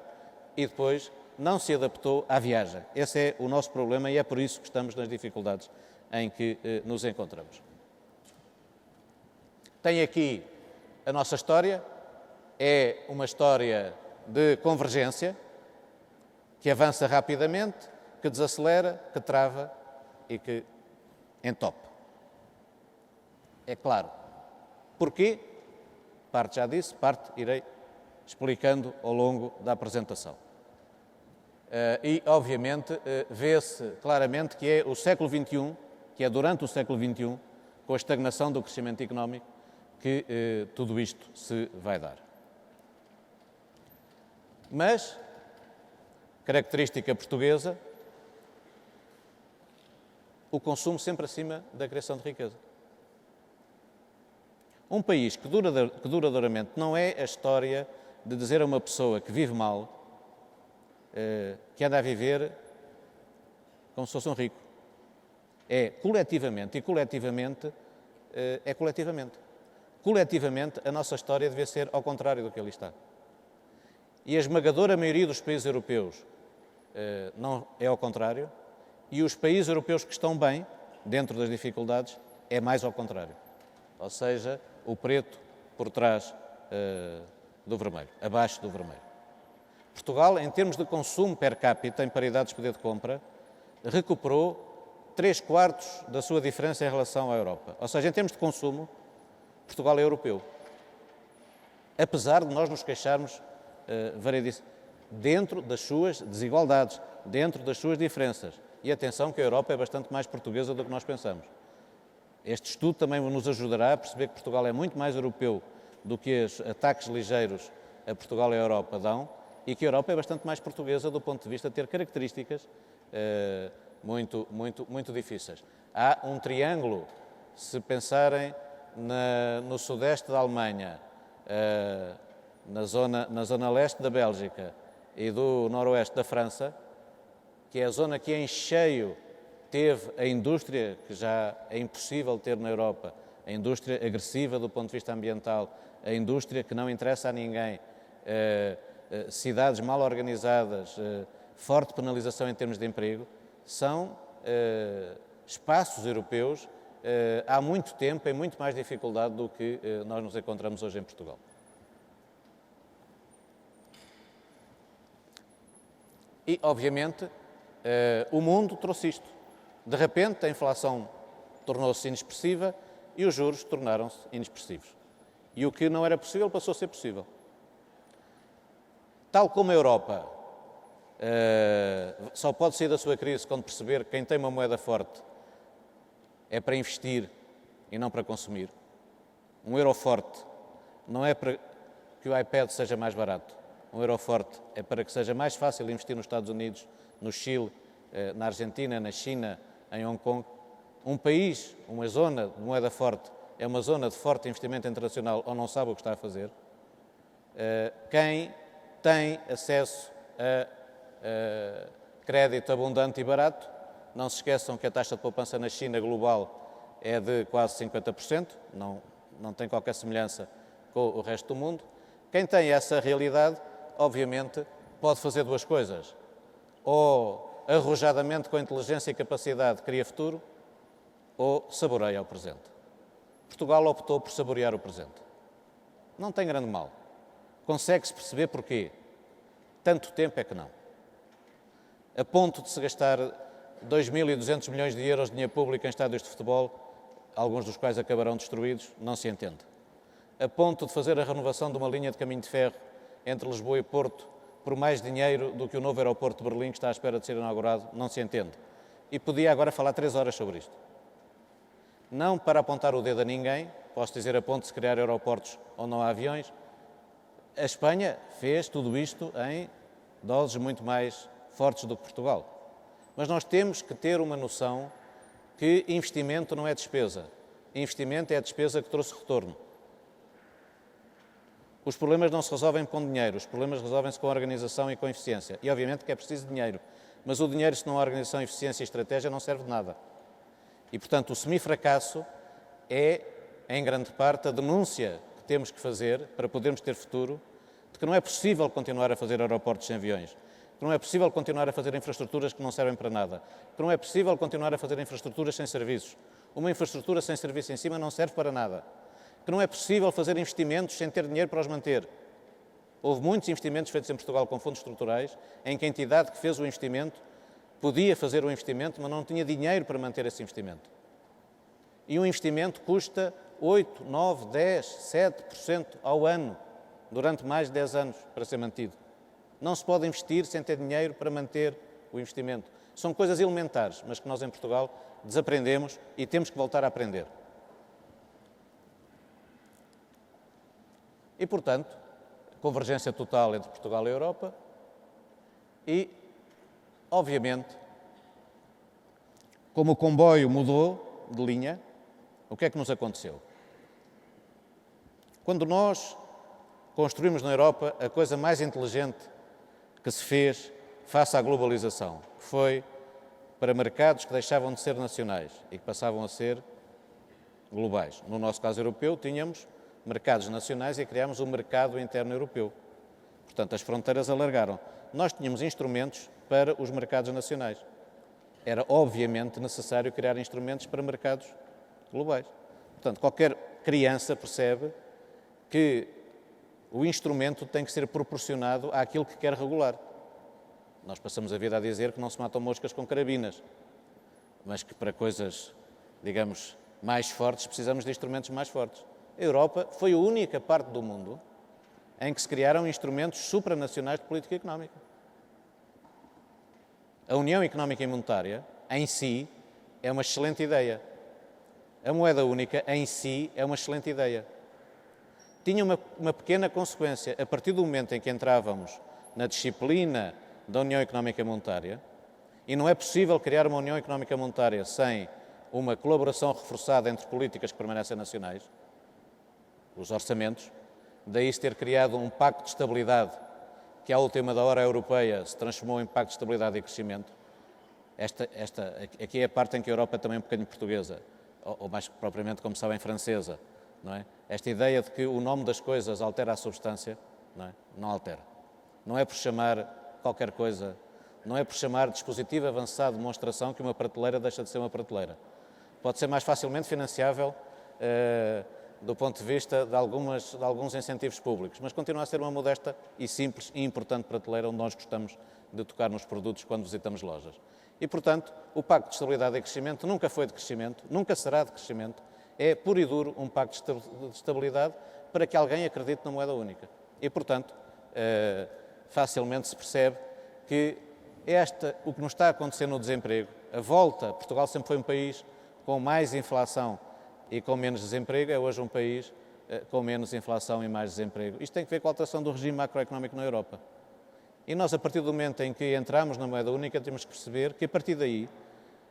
e depois não se adaptou à viagem. Esse é o nosso problema e é por isso que estamos nas dificuldades em que nos encontramos. Tem aqui a nossa história, é uma história de convergência, que avança rapidamente, que desacelera, que trava e que entope. É claro. Porquê? Parte já disse, parte irei explicando ao longo da apresentação. E, obviamente, vê-se claramente que é o século XXI, que é durante o século XXI, com a estagnação do crescimento económico, que tudo isto se vai dar. Mas, característica portuguesa, o consumo sempre acima da criação de riqueza. Um país que duradouramente não é a história de dizer a uma pessoa que vive mal, que anda a viver como se fosse um rico. É coletivamente, e coletivamente é coletivamente. Coletivamente, a nossa história devia ser ao contrário do que ali está. E a esmagadora maioria dos países europeus não é ao contrário, e os países europeus que estão bem, dentro das dificuldades, é mais ao contrário. Ou seja, o preto por trás do vermelho, abaixo do vermelho. Portugal, em termos de consumo per capita, em paridade de poder de compra, recuperou 3/4 da sua diferença em relação à Europa. Ou seja, em termos de consumo, Portugal é europeu. Apesar de nós nos queixarmos, dentro das suas desigualdades, dentro das suas diferenças. E atenção que a Europa é bastante mais portuguesa do que nós pensamos. Este estudo também nos ajudará a perceber que Portugal é muito mais europeu do que os ataques ligeiros a Portugal e a Europa dão, e que a Europa é bastante mais portuguesa do ponto de vista de ter características muito difíceis. Há um triângulo, se pensarem no sudeste da Alemanha, na zona leste da Bélgica e do noroeste da França, que é a zona que em cheio teve a indústria, que já é impossível ter na Europa, a indústria agressiva do ponto de vista ambiental, a indústria que não interessa a ninguém, cidades mal organizadas, forte penalização em termos de emprego, são espaços europeus há muito tempo em muito mais dificuldade do que nós nos encontramos hoje em Portugal. E, obviamente, o mundo trouxe isto. De repente, a inflação tornou-se inexpressiva e os juros tornaram-se inexpressivos. E o que não era possível passou a ser possível. Tal como a Europa só pode sair da sua crise quando perceber que quem tem uma moeda forte é para investir e não para consumir. Um euro forte não é para que o iPad seja mais barato. Um euro forte é para que seja mais fácil investir nos Estados Unidos, no Chile, na Argentina, na China, em Hong Kong. Um país, uma zona de moeda forte, é uma zona de forte investimento internacional ou não sabe o que está a fazer. Quem tem acesso a crédito abundante e barato, não se esqueçam que a taxa de poupança na China global é de quase 50%, não tem qualquer semelhança com o resto do mundo. Quem tem essa realidade, obviamente, pode fazer duas coisas. Ou arrojadamente, com inteligência e capacidade, cria futuro, ou saboreia o presente. Portugal optou por saborear o presente. Não tem grande mal. Consegue-se perceber porquê. Tanto tempo é que não. A ponto de se gastar 2.200 milhões de euros de dinheiro público em estádios de futebol, alguns dos quais acabarão destruídos, não se entende. A ponto de fazer a renovação de uma linha de caminho de ferro entre Lisboa e Porto por mais dinheiro do que o novo aeroporto de Berlim, que está à espera de ser inaugurado, não se entende. E podia agora falar 3 horas sobre isto. Não para apontar o dedo a ninguém, posso dizer a ponto de se criar aeroportos onde não há aviões. A Espanha fez tudo isto em doses muito mais fortes do que Portugal. Mas nós temos que ter uma noção que investimento não é despesa. Investimento é a despesa que trouxe retorno. Os problemas não se resolvem com dinheiro, os problemas resolvem-se com organização e com eficiência. E obviamente que é preciso dinheiro, mas o dinheiro, se não há organização, eficiência e estratégia, não serve de nada. E, portanto, o semifracasso é, em grande parte, a denúncia que temos que fazer para podermos ter futuro, de que não é possível continuar a fazer aeroportos sem aviões, que não é possível continuar a fazer infraestruturas que não servem para nada, que não é possível continuar a fazer infraestruturas sem serviços. Uma infraestrutura sem serviço em cima não serve para nada. Que não é possível fazer investimentos sem ter dinheiro para os manter. Houve muitos investimentos feitos em Portugal com fundos estruturais, em que a entidade que fez o investimento podia fazer o investimento, mas não tinha dinheiro para manter esse investimento. E um investimento custa 8, 9, 10, 7% ao ano, durante mais de 10 anos, para ser mantido. Não se pode investir sem ter dinheiro para manter o investimento. São coisas elementares, mas que nós em Portugal desaprendemos e temos que voltar a aprender. E, portanto, convergência total entre Portugal e a Europa e, obviamente, como o comboio mudou de linha, o que é que nos aconteceu? Quando nós construímos na Europa a coisa mais inteligente que se fez face à globalização, que foi para mercados que deixavam de ser nacionais e que passavam a ser globais. No nosso caso europeu, tínhamos mercados nacionais e criámos o mercado interno europeu. Portanto, as fronteiras alargaram. Nós tínhamos instrumentos para os mercados nacionais. Era, obviamente, necessário criar instrumentos para mercados globais. Portanto, qualquer criança percebe que o instrumento tem que ser proporcionado àquilo que quer regular. Nós passamos a vida a dizer que não se matam moscas com carabinas, mas que para coisas, digamos, mais fortes precisamos de instrumentos mais fortes. A Europa foi a única parte do mundo em que se criaram instrumentos supranacionais de política económica. A União Económica e Monetária, em si, é uma excelente ideia. A moeda única, em si, é uma excelente ideia. Tinha uma pequena consequência. A partir do momento em que entrávamos na disciplina da União Económica e Monetária, e não é possível criar uma União Económica e Monetária sem uma colaboração reforçada entre políticas que permanecem nacionais, os orçamentos, daí se ter criado um pacto de estabilidade que à última da hora europeia se transformou em pacto de estabilidade e crescimento. Aqui é a parte em que a Europa é também um bocadinho portuguesa, ou mais propriamente, como sabem, francesa. Não é? Esta ideia de que o nome das coisas altera a substância, não altera. Não é por chamar qualquer coisa, não é por chamar dispositivo avançado de demonstração que uma prateleira deixa de ser uma prateleira. Pode ser mais facilmente financiável do ponto de vista de alguns incentivos públicos, mas continua a ser uma modesta e simples e importante prateleira onde nós gostamos de tocar nos produtos quando visitamos lojas. E, portanto, o Pacto de Estabilidade e Crescimento nunca foi de crescimento, nunca será de crescimento, é puro e duro um pacto de estabilidade para que alguém acredite na moeda única. E, portanto, facilmente se percebe que o que nos está a acontecer no desemprego, a volta, Portugal sempre foi um país com mais inflação e com menos desemprego, é hoje um país com menos inflação e mais desemprego. Isto tem que ver com a alteração do regime macroeconómico na Europa. E nós, a partir do momento em que entramos na moeda única, temos que perceber que, a partir daí,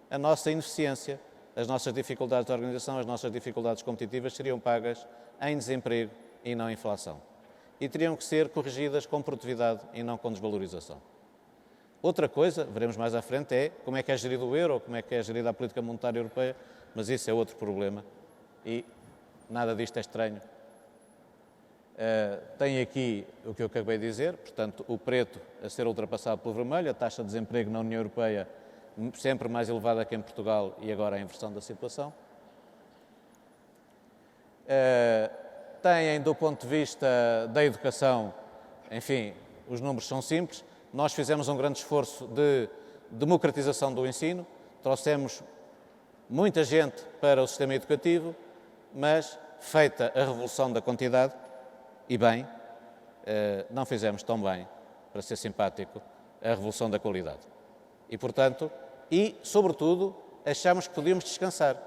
a nossa ineficiência, as nossas dificuldades de organização, as nossas dificuldades competitivas seriam pagas em desemprego e não inflação. E teriam que ser corrigidas com produtividade e não com desvalorização. Outra coisa, veremos mais à frente, é como é que é gerido o euro, como é que é gerida a política monetária europeia, mas isso é outro problema e nada disto é estranho. Tem aqui o que eu acabei de dizer, portanto, o preto a ser ultrapassado pelo vermelho, a taxa de desemprego na União Europeia sempre mais elevada que em Portugal e agora a inversão da situação. Têm, do ponto de vista da educação, enfim, os números são simples. Nós fizemos um grande esforço de democratização do ensino, trouxemos muita gente para o sistema educativo, mas feita a revolução da quantidade, e bem, não fizemos tão bem, para ser simpático, a revolução da qualidade. E, portanto, sobretudo, achamos que podíamos descansar,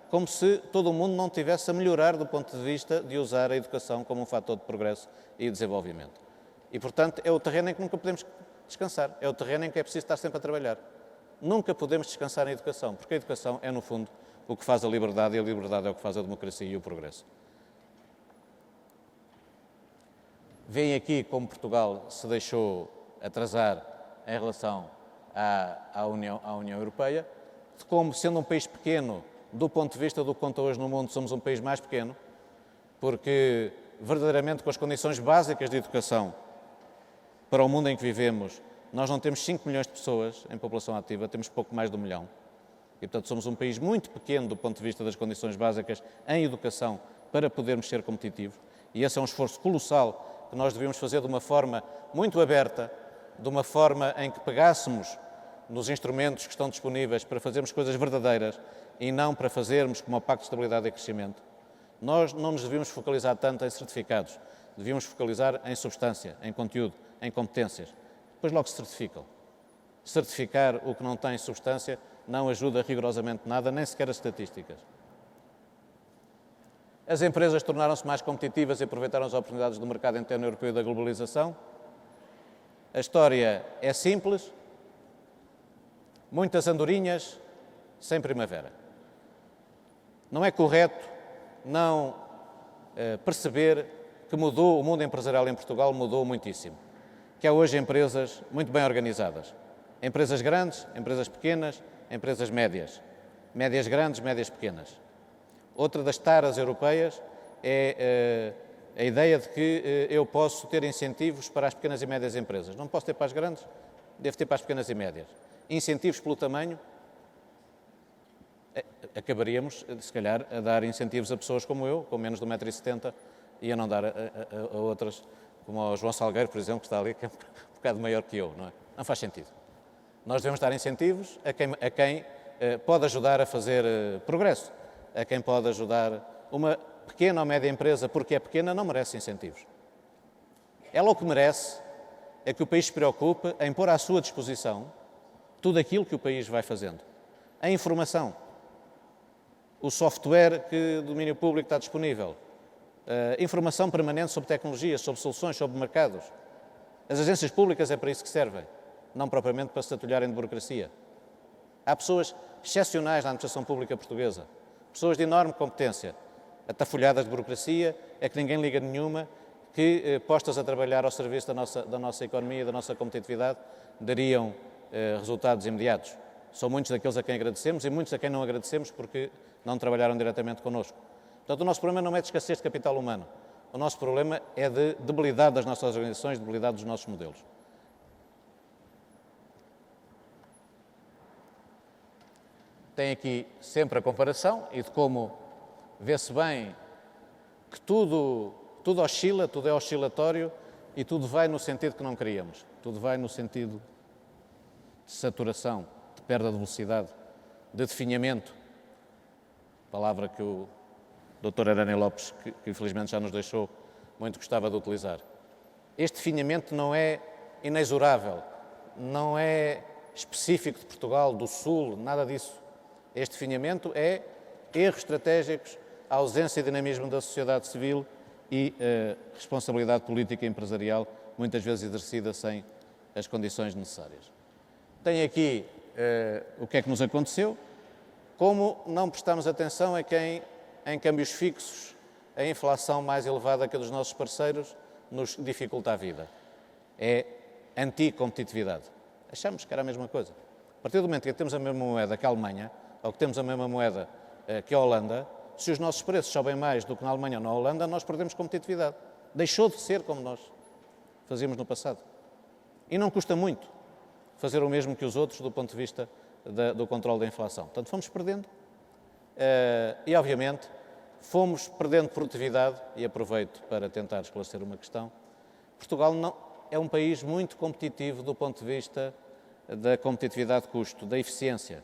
como se todo o mundo não tivesse a melhorar do ponto de vista de usar a educação como um fator de progresso e desenvolvimento. E, portanto, é o terreno em que nunca podemos descansar, é o terreno em que é preciso estar sempre a trabalhar. Nunca podemos descansar na educação, porque a educação é, no fundo, o que faz a liberdade e a liberdade é o que faz a democracia e o progresso. Veem aqui como Portugal se deixou atrasar em relação à União Europeia, de como, sendo um país pequeno, do ponto de vista do que conta hoje no mundo, somos um país mais pequeno, porque verdadeiramente com as condições básicas de educação para o mundo em que vivemos, nós não temos 5 milhões de pessoas em população ativa, temos pouco mais de 1 milhão. E, portanto, somos um país muito pequeno do ponto de vista das condições básicas em educação para podermos ser competitivos. E esse é um esforço colossal que nós devíamos fazer de uma forma muito aberta, de uma forma em que pegássemos nos instrumentos que estão disponíveis para fazermos coisas verdadeiras e não para fazermos como o Pacto de Estabilidade e Crescimento. Nós não nos devíamos focalizar tanto em certificados, devíamos focalizar em substância, em conteúdo, em competências. Depois logo se certificam. Certificar o que não tem substância não ajuda rigorosamente nada, nem sequer as estatísticas. As empresas tornaram-se mais competitivas e aproveitaram as oportunidades do mercado interno europeu e da globalização. A história é simples. Muitas andorinhas sem primavera. Não é correto não perceber que mudou, o mundo empresarial em Portugal mudou muitíssimo. Que há hoje empresas muito bem organizadas. Empresas grandes, empresas pequenas, empresas médias. Médias grandes, médias pequenas. Outra das taras europeias é a ideia de que eu posso ter incentivos para as pequenas e médias empresas. Não posso ter para as grandes, devo ter para as pequenas e médias. Incentivos pelo tamanho, acabaríamos, se calhar, a dar incentivos a pessoas como eu, com menos de 1,70 m, e a não dar a outras como o João Salgueiro, por exemplo, que está ali, que é um bocado maior que eu, não é? Não faz sentido. Nós devemos dar incentivos a quem pode ajudar a fazer progresso, a quem pode ajudar. Uma pequena ou média empresa, porque é pequena, não merece incentivos. Ela o que merece é que o país se preocupe em pôr à sua disposição tudo aquilo que o país vai fazendo. A informação, o software que o domínio público está disponível, informação permanente sobre tecnologias, sobre soluções, sobre mercados. As agências públicas é para isso que servem, não propriamente para se atulharem de burocracia. Há pessoas excepcionais na administração pública portuguesa, pessoas de enorme competência, atafolhadas de burocracia, é que ninguém liga nenhuma, que postas a trabalhar ao serviço da nossa economia e da nossa competitividade, dariam resultados imediatos. São muitos daqueles a quem agradecemos e muitos a quem não agradecemos porque não trabalharam diretamente connosco. Portanto, o nosso problema não é de escassez de capital humano. O nosso problema é de debilidade das nossas organizações, de debilidade dos nossos modelos. Tem aqui sempre a comparação e de como vê-se bem que tudo oscila, tudo é oscilatório e tudo vai no sentido que não queríamos. Tudo vai no sentido de saturação, de perda de velocidade, de definhamento. Palavra que o Dr. Arana Lopes, que infelizmente já nos deixou, muito gostava de utilizar. Este definhamento não é inexorável, não é específico de Portugal, do Sul, nada disso. Este definhamento é erros estratégicos, a ausência de dinamismo da sociedade civil e responsabilidade política e empresarial, muitas vezes exercida sem as condições necessárias. Tem aqui o que é que nos aconteceu, como não prestamos atenção a quem, em câmbios fixos, a inflação mais elevada que a dos nossos parceiros nos dificulta a vida. É anti-competitividade. Achamos que era a mesma coisa. A partir do momento que temos a mesma moeda que a Alemanha, ou que temos a mesma moeda que a Holanda, se os nossos preços sobem mais do que na Alemanha ou na Holanda, nós perdemos competitividade. Deixou de ser como nós fazíamos no passado. E não custa muito fazer o mesmo que os outros do ponto de vista do controle da inflação. Portanto, fomos perdendo e, obviamente, fomos perdendo produtividade, e aproveito para tentar esclarecer uma questão. Portugal não, é um país muito competitivo do ponto de vista da competitividade de custo, da eficiência.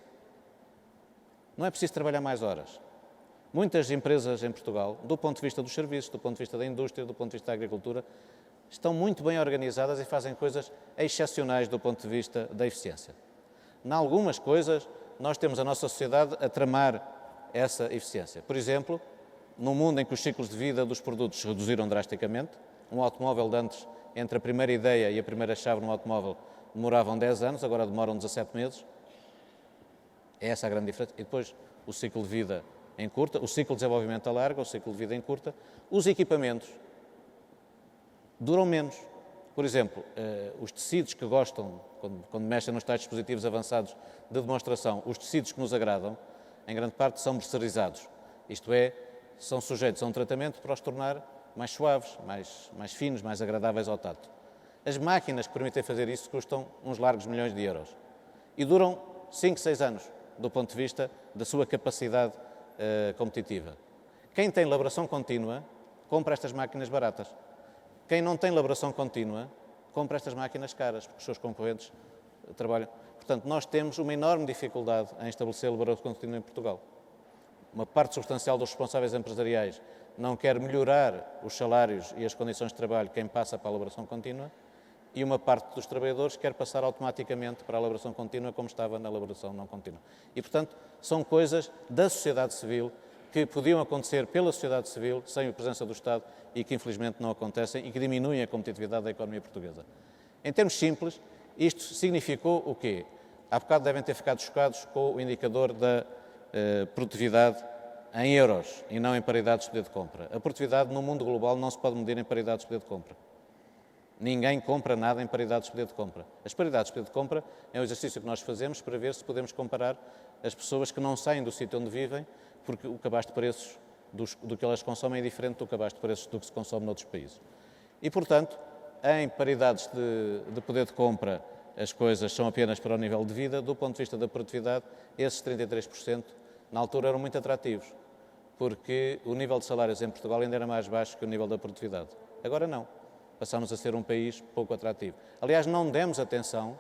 Não é preciso trabalhar mais horas. Muitas empresas em Portugal, do ponto de vista dos serviços, do ponto de vista da indústria, do ponto de vista da agricultura, estão muito bem organizadas e fazem coisas excepcionais do ponto de vista da eficiência. Em algumas coisas, nós temos a nossa sociedade a tramar essa eficiência. Por exemplo, num mundo em que os ciclos de vida dos produtos se reduziram drasticamente, um automóvel de antes, entre a primeira ideia e a primeira chave no automóvel, demoravam 10 anos, agora demoram 17 meses. É essa a grande diferença. E depois o ciclo de vida em curta, o ciclo de desenvolvimento a larga, o ciclo de vida em curta. Os equipamentos duram menos. Por exemplo, os tecidos que gostam, quando mexem nos tais dispositivos avançados de demonstração, os tecidos que nos agradam, em grande parte são mercerizados. Isto é, são sujeitos a um tratamento para os tornar mais suaves, mais finos, mais agradáveis ao tato. As máquinas que permitem fazer isso custam uns largos milhões de euros e duram 5, 6 anos, do ponto de vista da sua capacidade competitiva. Quem tem elaboração contínua, compra estas máquinas baratas. Quem não tem elaboração contínua, compra estas máquinas caras, porque os seus concorrentes trabalham. Portanto, nós temos uma enorme dificuldade em estabelecer elaboração contínua em Portugal. Uma parte substancial dos responsáveis empresariais não quer melhorar os salários e as condições de trabalho quem passa para a elaboração contínua, e uma parte dos trabalhadores quer passar automaticamente para a elaboração contínua como estava na elaboração não contínua. E, portanto, são coisas da sociedade civil que podiam acontecer pela sociedade civil sem a presença do Estado e que, infelizmente, não acontecem e que diminuem a competitividade da economia portuguesa. Em termos simples, isto significou o quê? Há bocado devem ter ficado chocados com o indicador da produtividade em euros e não em paridade de poder de compra. A produtividade no mundo global não se pode medir em paridade de poder de compra. Ninguém compra nada em paridades de poder de compra. As paridades de poder de compra é um exercício que nós fazemos para ver se podemos comparar as pessoas que não saem do sítio onde vivem, porque o cabaz de preços do que elas consomem é diferente do cabaz de preços do que se consome noutros países. E, portanto, em paridades de poder de compra, as coisas são apenas para o nível de vida. Do ponto de vista da produtividade, esses 33%, na altura, eram muito atrativos, porque o nível de salários em Portugal ainda era mais baixo que o nível da produtividade. Agora não. passamos a ser um país pouco atrativo. Aliás, não demos atenção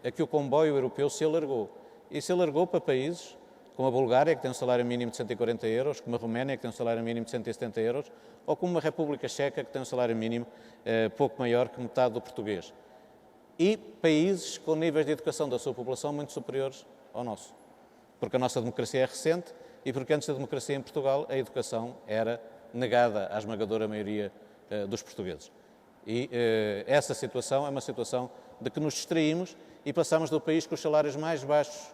a que o comboio europeu se alargou. E se alargou para países como a Bulgária, que tem um salário mínimo de 140 euros, como a Roménia, que tem um salário mínimo de 170 euros, ou como a República Checa, que tem um salário mínimo pouco maior que metade do português. E países com níveis de educação da sua população muito superiores ao nosso. Porque a nossa democracia é recente e porque antes da democracia em Portugal a educação era negada à esmagadora maioria dos portugueses. E essa situação é uma situação de que nos distraímos e passamos do país com os salários mais baixos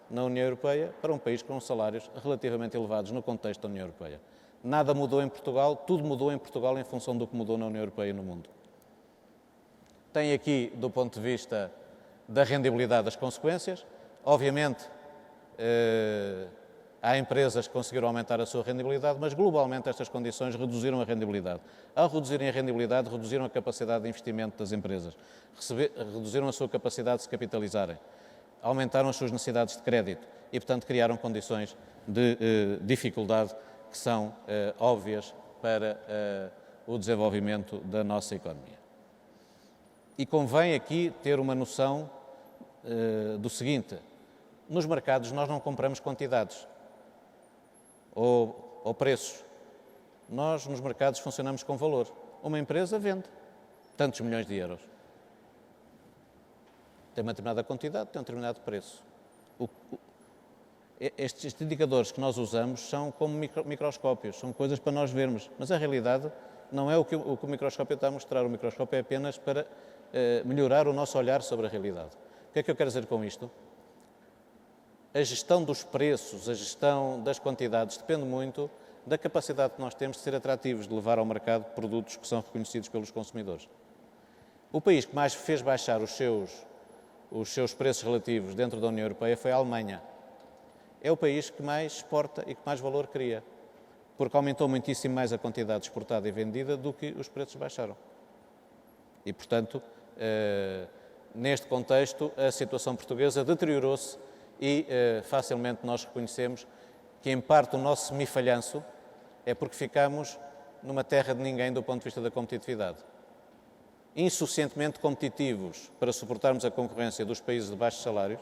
na União Europeia para um país com salários relativamente elevados no contexto da União Europeia. Nada mudou em Portugal, tudo mudou em Portugal em função do que mudou na União Europeia e no mundo. Tem aqui, do ponto de vista da rendibilidade, das consequências. Obviamente, há empresas que conseguiram aumentar a sua rendibilidade, mas globalmente estas condições reduziram a rendibilidade. Ao reduzirem a rendibilidade, reduziram a capacidade de investimento das empresas, reduziram a sua capacidade de se capitalizarem, aumentaram as suas necessidades de crédito e, portanto, criaram condições de dificuldade que são óbvias para o desenvolvimento da nossa economia. E convém aqui ter uma noção do seguinte: nos mercados nós não compramos quantidades ou preços. Nós, nos mercados, funcionamos com valor. Uma empresa vende tantos milhões de euros. Tem uma determinada quantidade, tem um determinado preço. Estes indicadores que nós usamos são como microscópios, são coisas para nós vermos, mas a realidade não é o que o microscópio está a mostrar. O microscópio é apenas para melhorar o nosso olhar sobre a realidade. O que é que eu quero dizer com isto? A gestão dos preços, a gestão das quantidades depende muito da capacidade que nós temos de ser atrativos, de levar ao mercado produtos que são reconhecidos pelos consumidores. O país que mais fez baixar os seus preços relativos dentro da União Europeia foi a Alemanha. É o país que mais exporta e que mais valor cria, porque aumentou muitíssimo mais a quantidade exportada e vendida do que os preços baixaram. E, portanto, neste contexto, a situação portuguesa deteriorou-se e facilmente nós reconhecemos que, em parte, o nosso semifalhanço é porque ficamos numa terra de ninguém do ponto de vista da competitividade. Insuficientemente competitivos para suportarmos a concorrência dos países de baixos salários,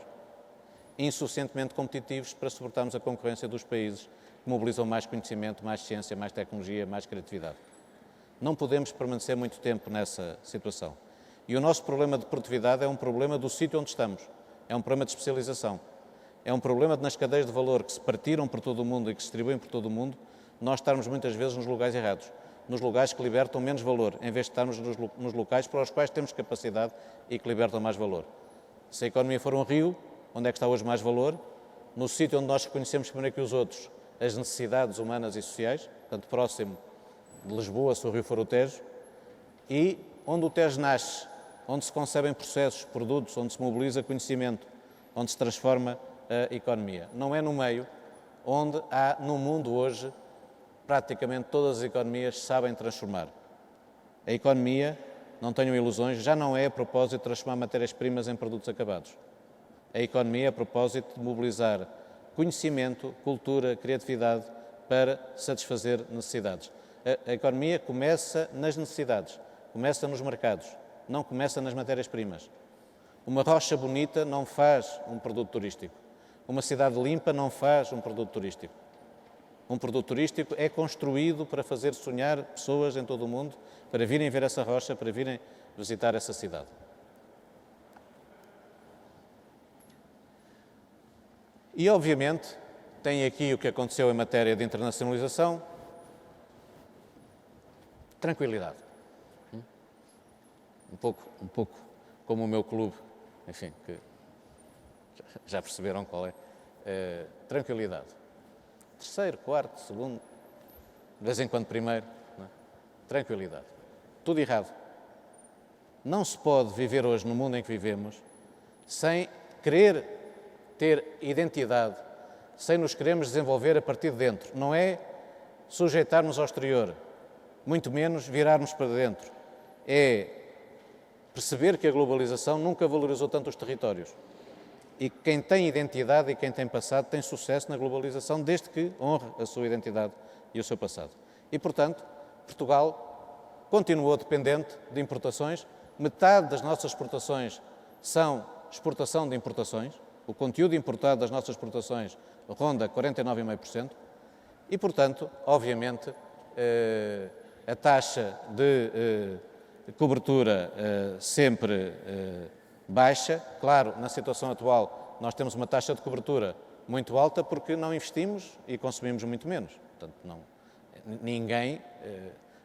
insuficientemente competitivos para suportarmos a concorrência dos países que mobilizam mais conhecimento, mais ciência, mais tecnologia, mais criatividade. Não podemos permanecer muito tempo nessa situação. E o nosso problema de produtividade é um problema do sítio onde estamos. É um problema de especialização. É um problema de, nas cadeias de valor que se partiram por todo o mundo e que se distribuem por todo o mundo, nós estarmos muitas vezes nos lugares errados, nos lugares que libertam menos valor, em vez de estarmos nos locais para os quais temos capacidade e que libertam mais valor. Se a economia for um rio, onde é que está hoje mais valor? No sítio onde nós reconhecemos primeiro que os outros as necessidades humanas e sociais, portanto, próximo de Lisboa, se o rio for o Tejo, e onde o Tejo nasce, onde se concebem processos, produtos, onde se mobiliza conhecimento, onde se transforma a economia. Não é no meio onde há, no mundo hoje, praticamente todas as economias sabem transformar. A economia, não tenham ilusões, já não é a propósito de transformar matérias-primas em produtos acabados. A economia é a propósito de mobilizar conhecimento, cultura, criatividade para satisfazer necessidades. A economia começa nas necessidades, começa nos mercados, não começa nas matérias-primas. Uma rocha bonita não faz um produto turístico. Uma cidade limpa não faz um produto turístico. Um produto turístico é construído para fazer sonhar pessoas em todo o mundo, para virem ver essa rocha, para virem visitar essa cidade. E, obviamente, tem aqui o que aconteceu em matéria de internacionalização. Tranquilidade. Um pouco como o meu clube, enfim, que já perceberam qual é. Tranquilidade. Terceiro, quarto, segundo, de vez em quando primeiro. Não é? Tranquilidade. Tudo errado. Não se pode viver hoje no mundo em que vivemos sem querer ter identidade, sem nos queremos desenvolver a partir de dentro. Não é sujeitarmos ao exterior, muito menos virarmos para dentro. É perceber que a globalização nunca valorizou tanto os territórios. E quem tem identidade e quem tem passado tem sucesso na globalização, desde que honre a sua identidade e o seu passado. E, portanto, Portugal continuou dependente de importações. Metade das nossas exportações são exportação de importações. O conteúdo importado das nossas exportações ronda 49,5%. E, portanto, obviamente, a taxa de cobertura sempre baixa. Claro, na situação atual, nós temos uma taxa de cobertura muito alta porque não investimos e consumimos muito menos. Portanto, ninguém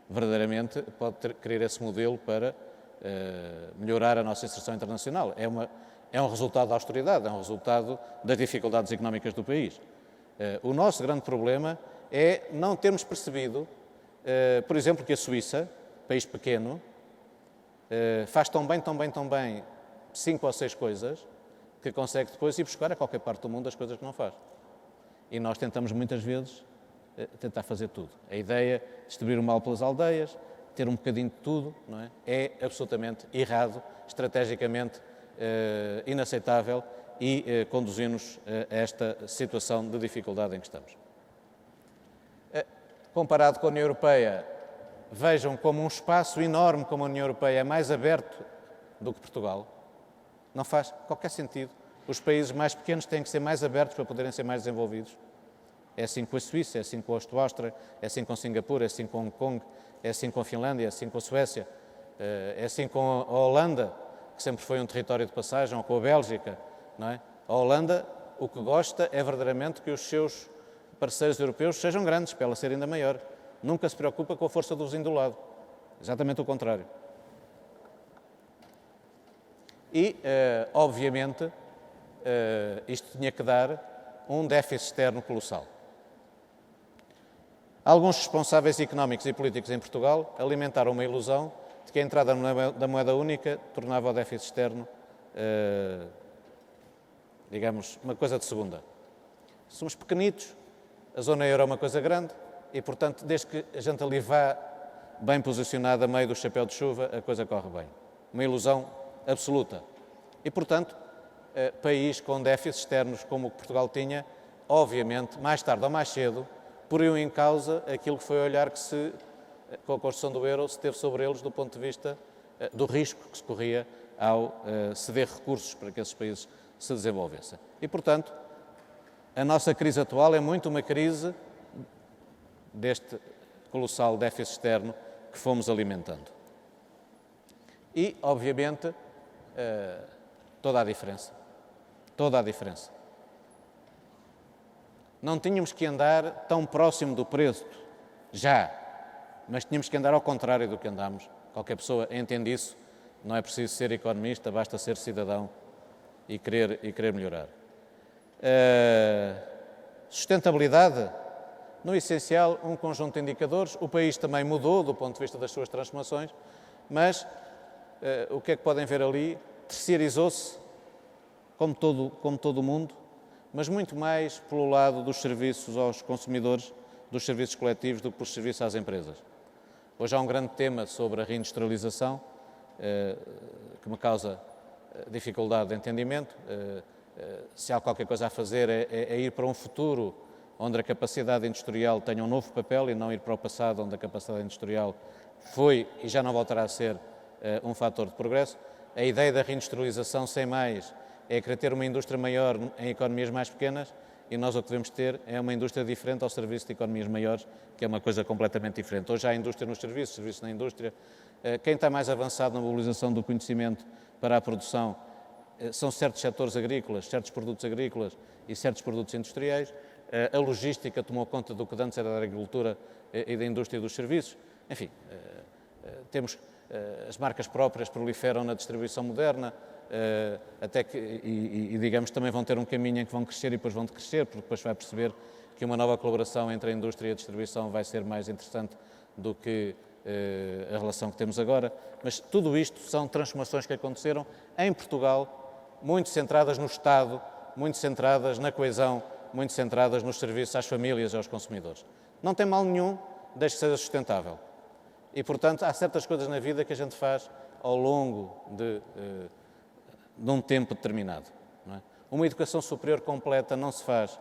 verdadeiramente pode querer esse modelo para melhorar a nossa inserção internacional. É um resultado da austeridade, é um resultado das dificuldades económicas do país. O nosso grande problema é não termos percebido, por exemplo, que a Suíça, país pequeno, faz tão bem 5 ou 6 coisas que consegue depois ir buscar a qualquer parte do mundo as coisas que não faz. E nós tentamos muitas vezes tentar fazer tudo. A ideia de distribuir o mal pelas aldeias, ter um bocadinho de tudo, não é? É absolutamente errado, estrategicamente inaceitável e conduzir-nos a esta situação de dificuldade em que estamos. Comparado com a União Europeia, vejam como um espaço enorme como a União Europeia é mais aberto do que Portugal. Não faz qualquer sentido. Os países mais pequenos têm que ser mais abertos para poderem ser mais desenvolvidos. É assim com a Suíça, é assim com a Áustria, é assim com Singapura, é assim com Hong Kong, é assim com a Finlândia, é assim com a Suécia, é assim com a Holanda, que sempre foi um território de passagem, ou com a Bélgica, não é? A Holanda, o que gosta é verdadeiramente que os seus parceiros europeus sejam grandes, para ela ser ainda maior. Nunca se preocupa com a força do vizinho do lado. Exatamente o contrário. E, obviamente, isto tinha que dar um déficit externo colossal. Alguns responsáveis económicos e políticos em Portugal alimentaram uma ilusão de que a entrada da moeda única tornava o déficit externo, digamos, uma coisa de segunda. Somos pequenitos, a zona euro é uma coisa grande e, portanto, desde que a gente ali vá bem posicionado a meio do chapéu de chuva, a coisa corre bem. Uma ilusão absoluta. E, portanto, país com déficits externos como o que Portugal tinha, obviamente, mais tarde ou mais cedo, poriam em causa aquilo que foi o olhar que se, com a construção do euro, se teve sobre eles do ponto de vista do risco que se corria ao ceder recursos para que esses países se desenvolvessem. E, portanto, a nossa crise atual é muito uma crise deste colossal déficit externo que fomos alimentando. E, obviamente, toda a diferença. Toda a diferença. Não tínhamos que andar tão próximo do preço, já, mas tínhamos que andar ao contrário do que andamos. Qualquer pessoa entende isso, não é preciso ser economista, basta ser cidadão e querer melhorar. Sustentabilidade, no essencial, um conjunto de indicadores. O país também mudou do ponto de vista das suas transformações, mas o que é que podem ver ali? Terceirizou-se, como todo o mundo, mas muito mais pelo lado dos serviços aos consumidores, dos serviços coletivos, do que pelos serviços às empresas. Hoje há um grande tema sobre a reindustrialização, que me causa dificuldade de entendimento. Se há qualquer coisa a fazer é ir para um futuro onde a capacidade industrial tenha um novo papel e não ir para o passado onde a capacidade industrial foi e já não voltará a ser um fator de progresso. A ideia da reindustrialização, sem mais, é querer ter uma indústria maior em economias mais pequenas e nós o que devemos ter é uma indústria diferente ao serviço de economias maiores, que é uma coisa completamente diferente. Hoje há indústria nos serviços, serviços na indústria. Quem está mais avançado na mobilização do conhecimento para a produção são certos setores agrícolas, certos produtos agrícolas e certos produtos industriais. A logística tomou conta do que antes era da agricultura e da indústria e dos serviços. Enfim, temos as marcas próprias proliferam na distribuição moderna, até que, digamos, também vão ter um caminho em que vão crescer e depois vão decrescer, porque depois vai perceber que uma nova colaboração entre a indústria e a distribuição vai ser mais interessante do que a relação que temos agora. Mas tudo isto são transformações que aconteceram em Portugal, muito centradas no Estado, muito centradas na coesão, muito centradas nos serviços às famílias e aos consumidores. Não tem mal nenhum, desde que seja sustentável. E, portanto, há certas coisas na vida que a gente faz ao longo de um tempo determinado. Não é? Uma educação superior completa não se faz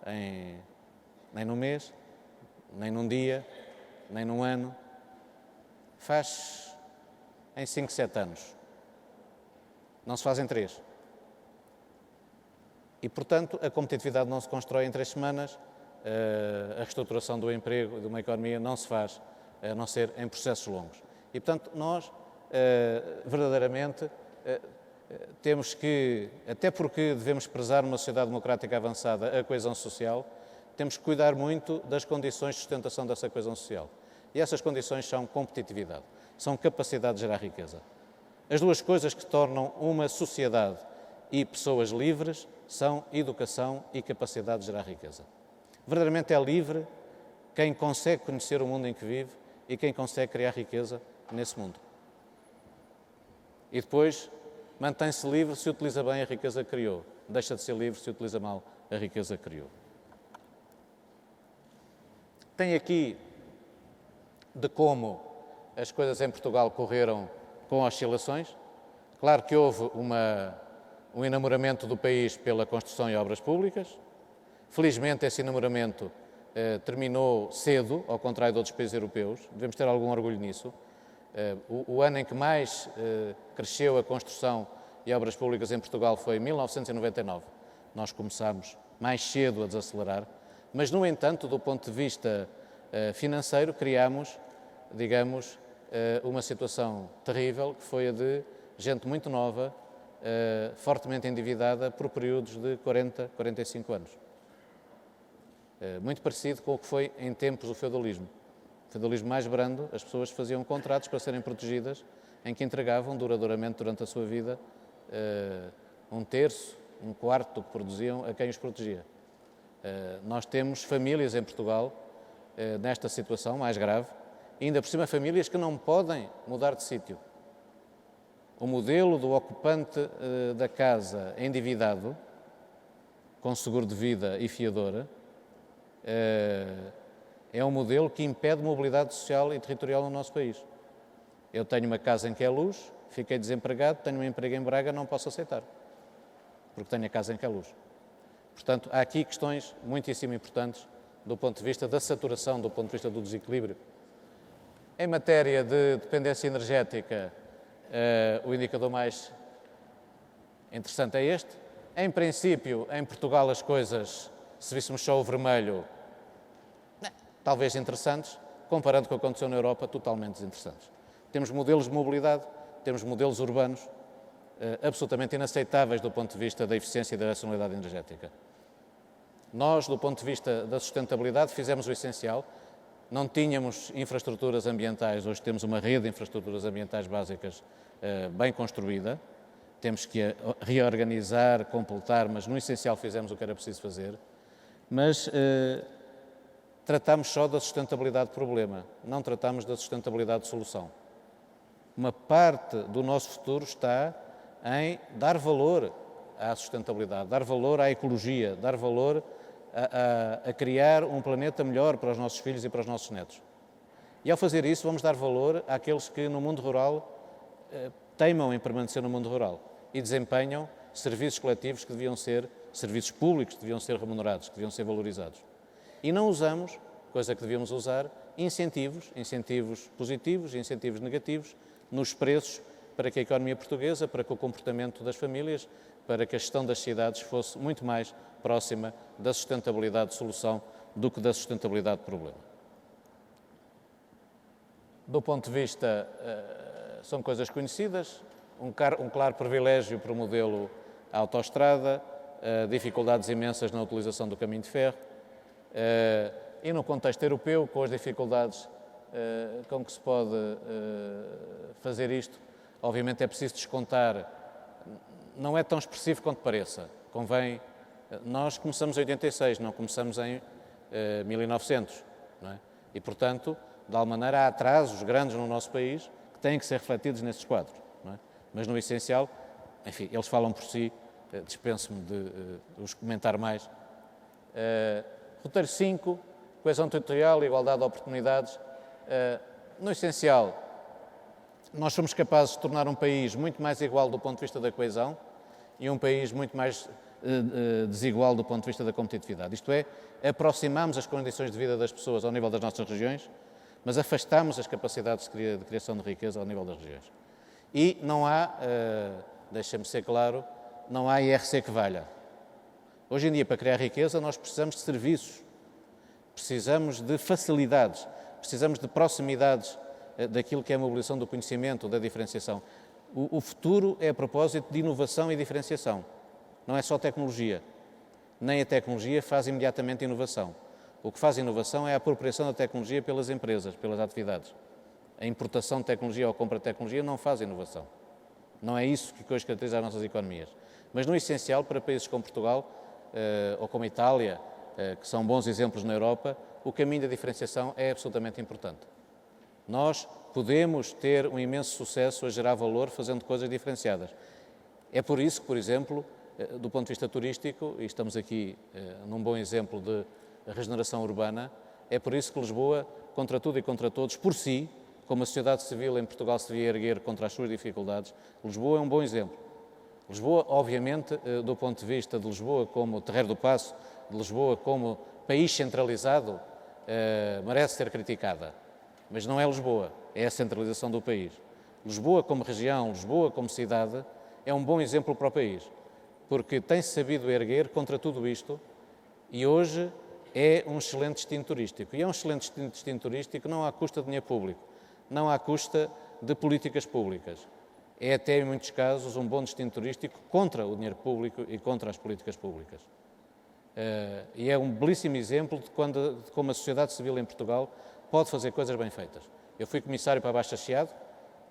nem num mês, nem num dia, nem num ano. faz em 5, 7 anos. Não se faz em 3. E, portanto, a competitividade não se constrói em 3 semanas, a reestruturação do emprego, de uma economia, não se faz, a não ser em processos longos. E, portanto, nós, verdadeiramente, temos que, até porque devemos prezar numa sociedade democrática avançada a coesão social, temos que cuidar muito das condições de sustentação dessa coesão social. E essas condições são competitividade, são capacidade de gerar riqueza. As duas coisas que tornam uma sociedade e pessoas livres são educação e capacidade de gerar riqueza. Verdadeiramente é livre quem consegue conhecer o mundo em que vive e quem consegue criar riqueza nesse mundo. E depois mantém-se livre se utiliza bem a riqueza que criou. Deixa de ser livre se utiliza mal a riqueza que criou. Tem aqui de como as coisas em Portugal correram com oscilações. Claro que houve um enamoramento do país pela construção e obras públicas. Felizmente esse enamoramento terminou cedo, ao contrário de outros países europeus. Devemos ter algum orgulho nisso. O ano em que mais cresceu a construção e obras públicas em Portugal foi 1999. Nós começámos mais cedo a desacelerar, mas, no entanto, do ponto de vista financeiro, criámos, digamos, uma situação terrível, que foi a de gente muito nova, fortemente endividada por períodos de 40, 45 anos. Muito parecido com o que foi em tempos do feudalismo. O feudalismo mais brando, as pessoas faziam contratos para serem protegidas, em que entregavam duradouramente durante a sua vida um terço, um quarto do que produziam a quem os protegia. Nós temos famílias em Portugal nesta situação mais grave, e ainda por cima famílias que não podem mudar de sítio. O modelo do ocupante da casa endividado, com seguro de vida e fiadora, é um modelo que impede mobilidade social e territorial no nosso país. Eu tenho uma casa em que é luz, fiquei desempregado, tenho um emprego em Braga, não posso aceitar, porque tenho a casa em que é luz. Portanto, há aqui questões muitíssimo importantes do ponto de vista da saturação, do ponto de vista do desequilíbrio. Em matéria de dependência energética, o indicador mais interessante é este. Em princípio, em Portugal as coisas, se víssemos só o vermelho, talvez interessantes, comparando com o que aconteceu na Europa, totalmente desinteressantes. Temos modelos de mobilidade, temos modelos urbanos absolutamente inaceitáveis do ponto de vista da eficiência e da racionalidade energética. Nós, do ponto de vista da sustentabilidade, fizemos o essencial. Não tínhamos infraestruturas ambientais, hoje temos uma rede de infraestruturas ambientais básicas bem construída. Temos que reorganizar, completar, mas no essencial fizemos o que era preciso fazer. Mas tratamos só da sustentabilidade de problema, não tratamos da sustentabilidade de solução. Uma parte do nosso futuro está em dar valor à sustentabilidade, dar valor à ecologia, dar valor a criar um planeta melhor para os nossos filhos e para os nossos netos. E ao fazer isso vamos dar valor àqueles que no mundo rural teimam em permanecer no mundo rural e desempenham serviços coletivos que deviam ser, serviços públicos que deviam ser remunerados, que deviam ser valorizados. E não usamos, coisa que devíamos usar, incentivos positivos e incentivos negativos nos preços para que a economia portuguesa, para que o comportamento das famílias, para que a gestão das cidades fosse muito mais próxima da sustentabilidade de solução do que da sustentabilidade de problema. Do ponto de vista, são coisas conhecidas, um claro privilégio para o modelo autoestrada, dificuldades imensas na utilização do caminho de ferro, e no contexto europeu, com as dificuldades com que se pode fazer isto, obviamente é preciso descontar, não é tão expressivo quanto pareça, convém, nós começamos em 86, não começamos em 1900, não é? E portanto, de alguma maneira há atrasos grandes no nosso país que têm que ser refletidos nesses quadros, não é? Mas no essencial, enfim, eles falam por si, dispenso-me de os comentar mais. Roteiro 5, coesão territorial e igualdade de oportunidades. No essencial, nós somos capazes de tornar um país muito mais igual do ponto de vista da coesão e um país muito mais desigual do ponto de vista da competitividade. Isto é, aproximamos as condições de vida das pessoas ao nível das nossas regiões, mas afastamos as capacidades de criação de riqueza ao nível das regiões. E não há, deixa-me ser claro, não há IRC que valha. Hoje em dia, para criar riqueza, nós precisamos de serviços, precisamos de facilidades, precisamos de proximidades daquilo que é a mobilização do conhecimento, da diferenciação. O futuro é a propósito de inovação e diferenciação. Não é só tecnologia. Nem a tecnologia faz imediatamente inovação. O que faz inovação é a apropriação da tecnologia pelas empresas, pelas atividades. A importação de tecnologia ou a compra de tecnologia não faz inovação. Não é isso que hoje caracteriza as nossas economias. Mas, no essencial, para países como Portugal ou como a Itália, que são bons exemplos na Europa, o caminho da diferenciação é absolutamente importante. Nós podemos ter um imenso sucesso a gerar valor fazendo coisas diferenciadas. É por isso que, por exemplo, do ponto de vista turístico, e estamos aqui num bom exemplo de regeneração urbana, é por isso que Lisboa, contra tudo e contra todos, por si, como a sociedade civil em Portugal se devia erguer contra as suas dificuldades, Lisboa é um bom exemplo. Lisboa, obviamente, do ponto de vista de Lisboa como terreiro do passo, de Lisboa como país centralizado, merece ser criticada. Mas não é Lisboa, é a centralização do país. Lisboa como região, Lisboa como cidade, é um bom exemplo para o país, porque tem-se sabido erguer contra tudo isto e hoje é um excelente destino turístico. E é um excelente destino turístico não à custa de dinheiro público, não à custa de políticas públicas. É até, em muitos casos, um bom destino turístico contra o dinheiro público e contra as políticas públicas. E é um belíssimo exemplo de como a sociedade civil em Portugal pode fazer coisas bem feitas. Eu fui comissário para Baixo Chiado,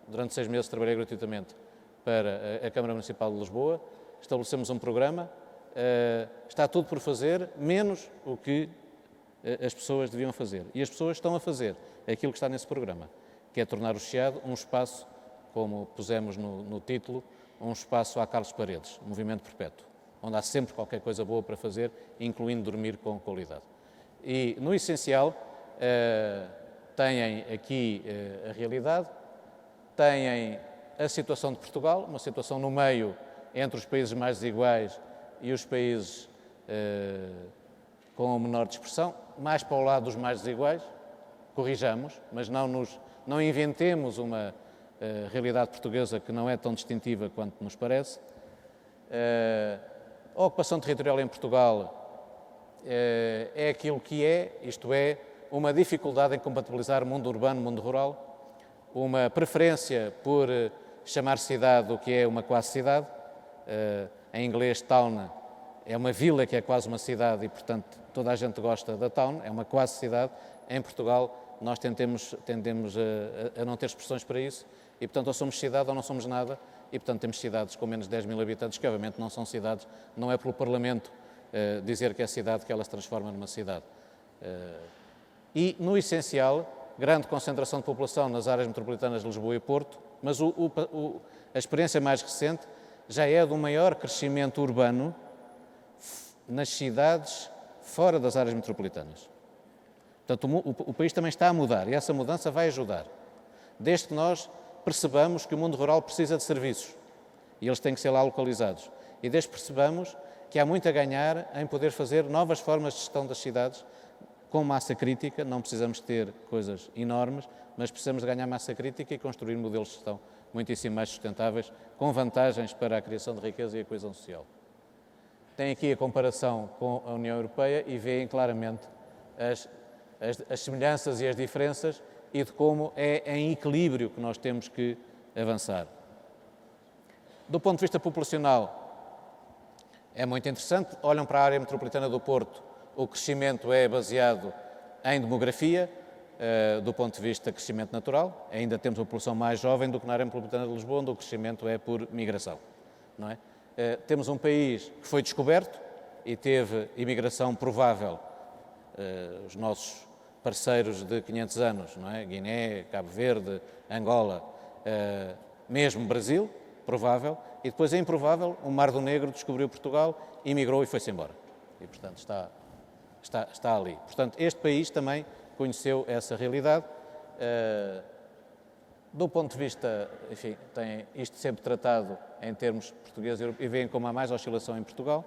durante 6 meses trabalhei gratuitamente para a Câmara Municipal de Lisboa, estabelecemos um programa, está tudo por fazer, menos o que as pessoas deviam fazer. E as pessoas estão a fazer aquilo que está nesse programa, que é tornar o Chiado um espaço, como pusemos no título, um espaço à Carlos Paredes, movimento perpétuo, onde há sempre qualquer coisa boa para fazer, incluindo dormir com qualidade. E, no essencial, têm aqui a realidade, têm a situação de Portugal, uma situação no meio entre os países mais desiguais e os países com menor dispersão, mais para o lado dos mais desiguais, corrijamos, mas não inventemos uma realidade portuguesa que não é tão distintiva quanto nos parece. A ocupação territorial em Portugal é aquilo que é, isto é, uma dificuldade em compatibilizar mundo urbano e mundo rural, uma preferência por chamar cidade o que é uma quase cidade. Em inglês, town é uma vila que é quase uma cidade e, portanto, toda a gente gosta da town, é uma quase cidade. Em Portugal, nós tendemos a não ter expressões para isso e, portanto, ou somos cidade ou não somos nada e, portanto, temos cidades com menos de 10 mil habitantes que, obviamente, não são cidades, não é pelo Parlamento dizer que é cidade que ela se transforma numa cidade. E, no essencial, grande concentração de população nas áreas metropolitanas de Lisboa e Porto, mas a experiência mais recente já é do maior crescimento urbano nas cidades fora das áreas metropolitanas. Portanto, o país também está a mudar e essa mudança vai ajudar, desde que nós percebamos que o mundo rural precisa de serviços e eles têm que ser lá localizados. E desde que percebamos que há muito a ganhar em poder fazer novas formas de gestão das cidades com massa crítica, não precisamos ter coisas enormes, mas precisamos de ganhar massa crítica e construir modelos de gestão muitíssimo mais sustentáveis, com vantagens para a criação de riqueza e a coesão social. Tem aqui a comparação com a União Europeia e veem claramente as semelhanças e as diferenças e de como é em equilíbrio que nós temos que avançar. Do ponto de vista populacional, é muito interessante. Olham para a área metropolitana do Porto, o crescimento é baseado em demografia, do ponto de vista de crescimento natural. Ainda temos uma população mais jovem do que na área metropolitana de Lisboa, onde o crescimento é por migração, não é? Temos um país que foi descoberto e teve imigração provável, os nossos parceiros de 500 anos, não é? Guiné, Cabo Verde, Angola, mesmo Brasil, provável, e depois é improvável, o Mar do Negro descobriu Portugal, imigrou e foi-se embora. E, portanto, está ali. Portanto, este país também conheceu essa realidade. Do ponto de vista, enfim, tem isto sempre tratado em termos portugueses e veem como há mais oscilação em Portugal.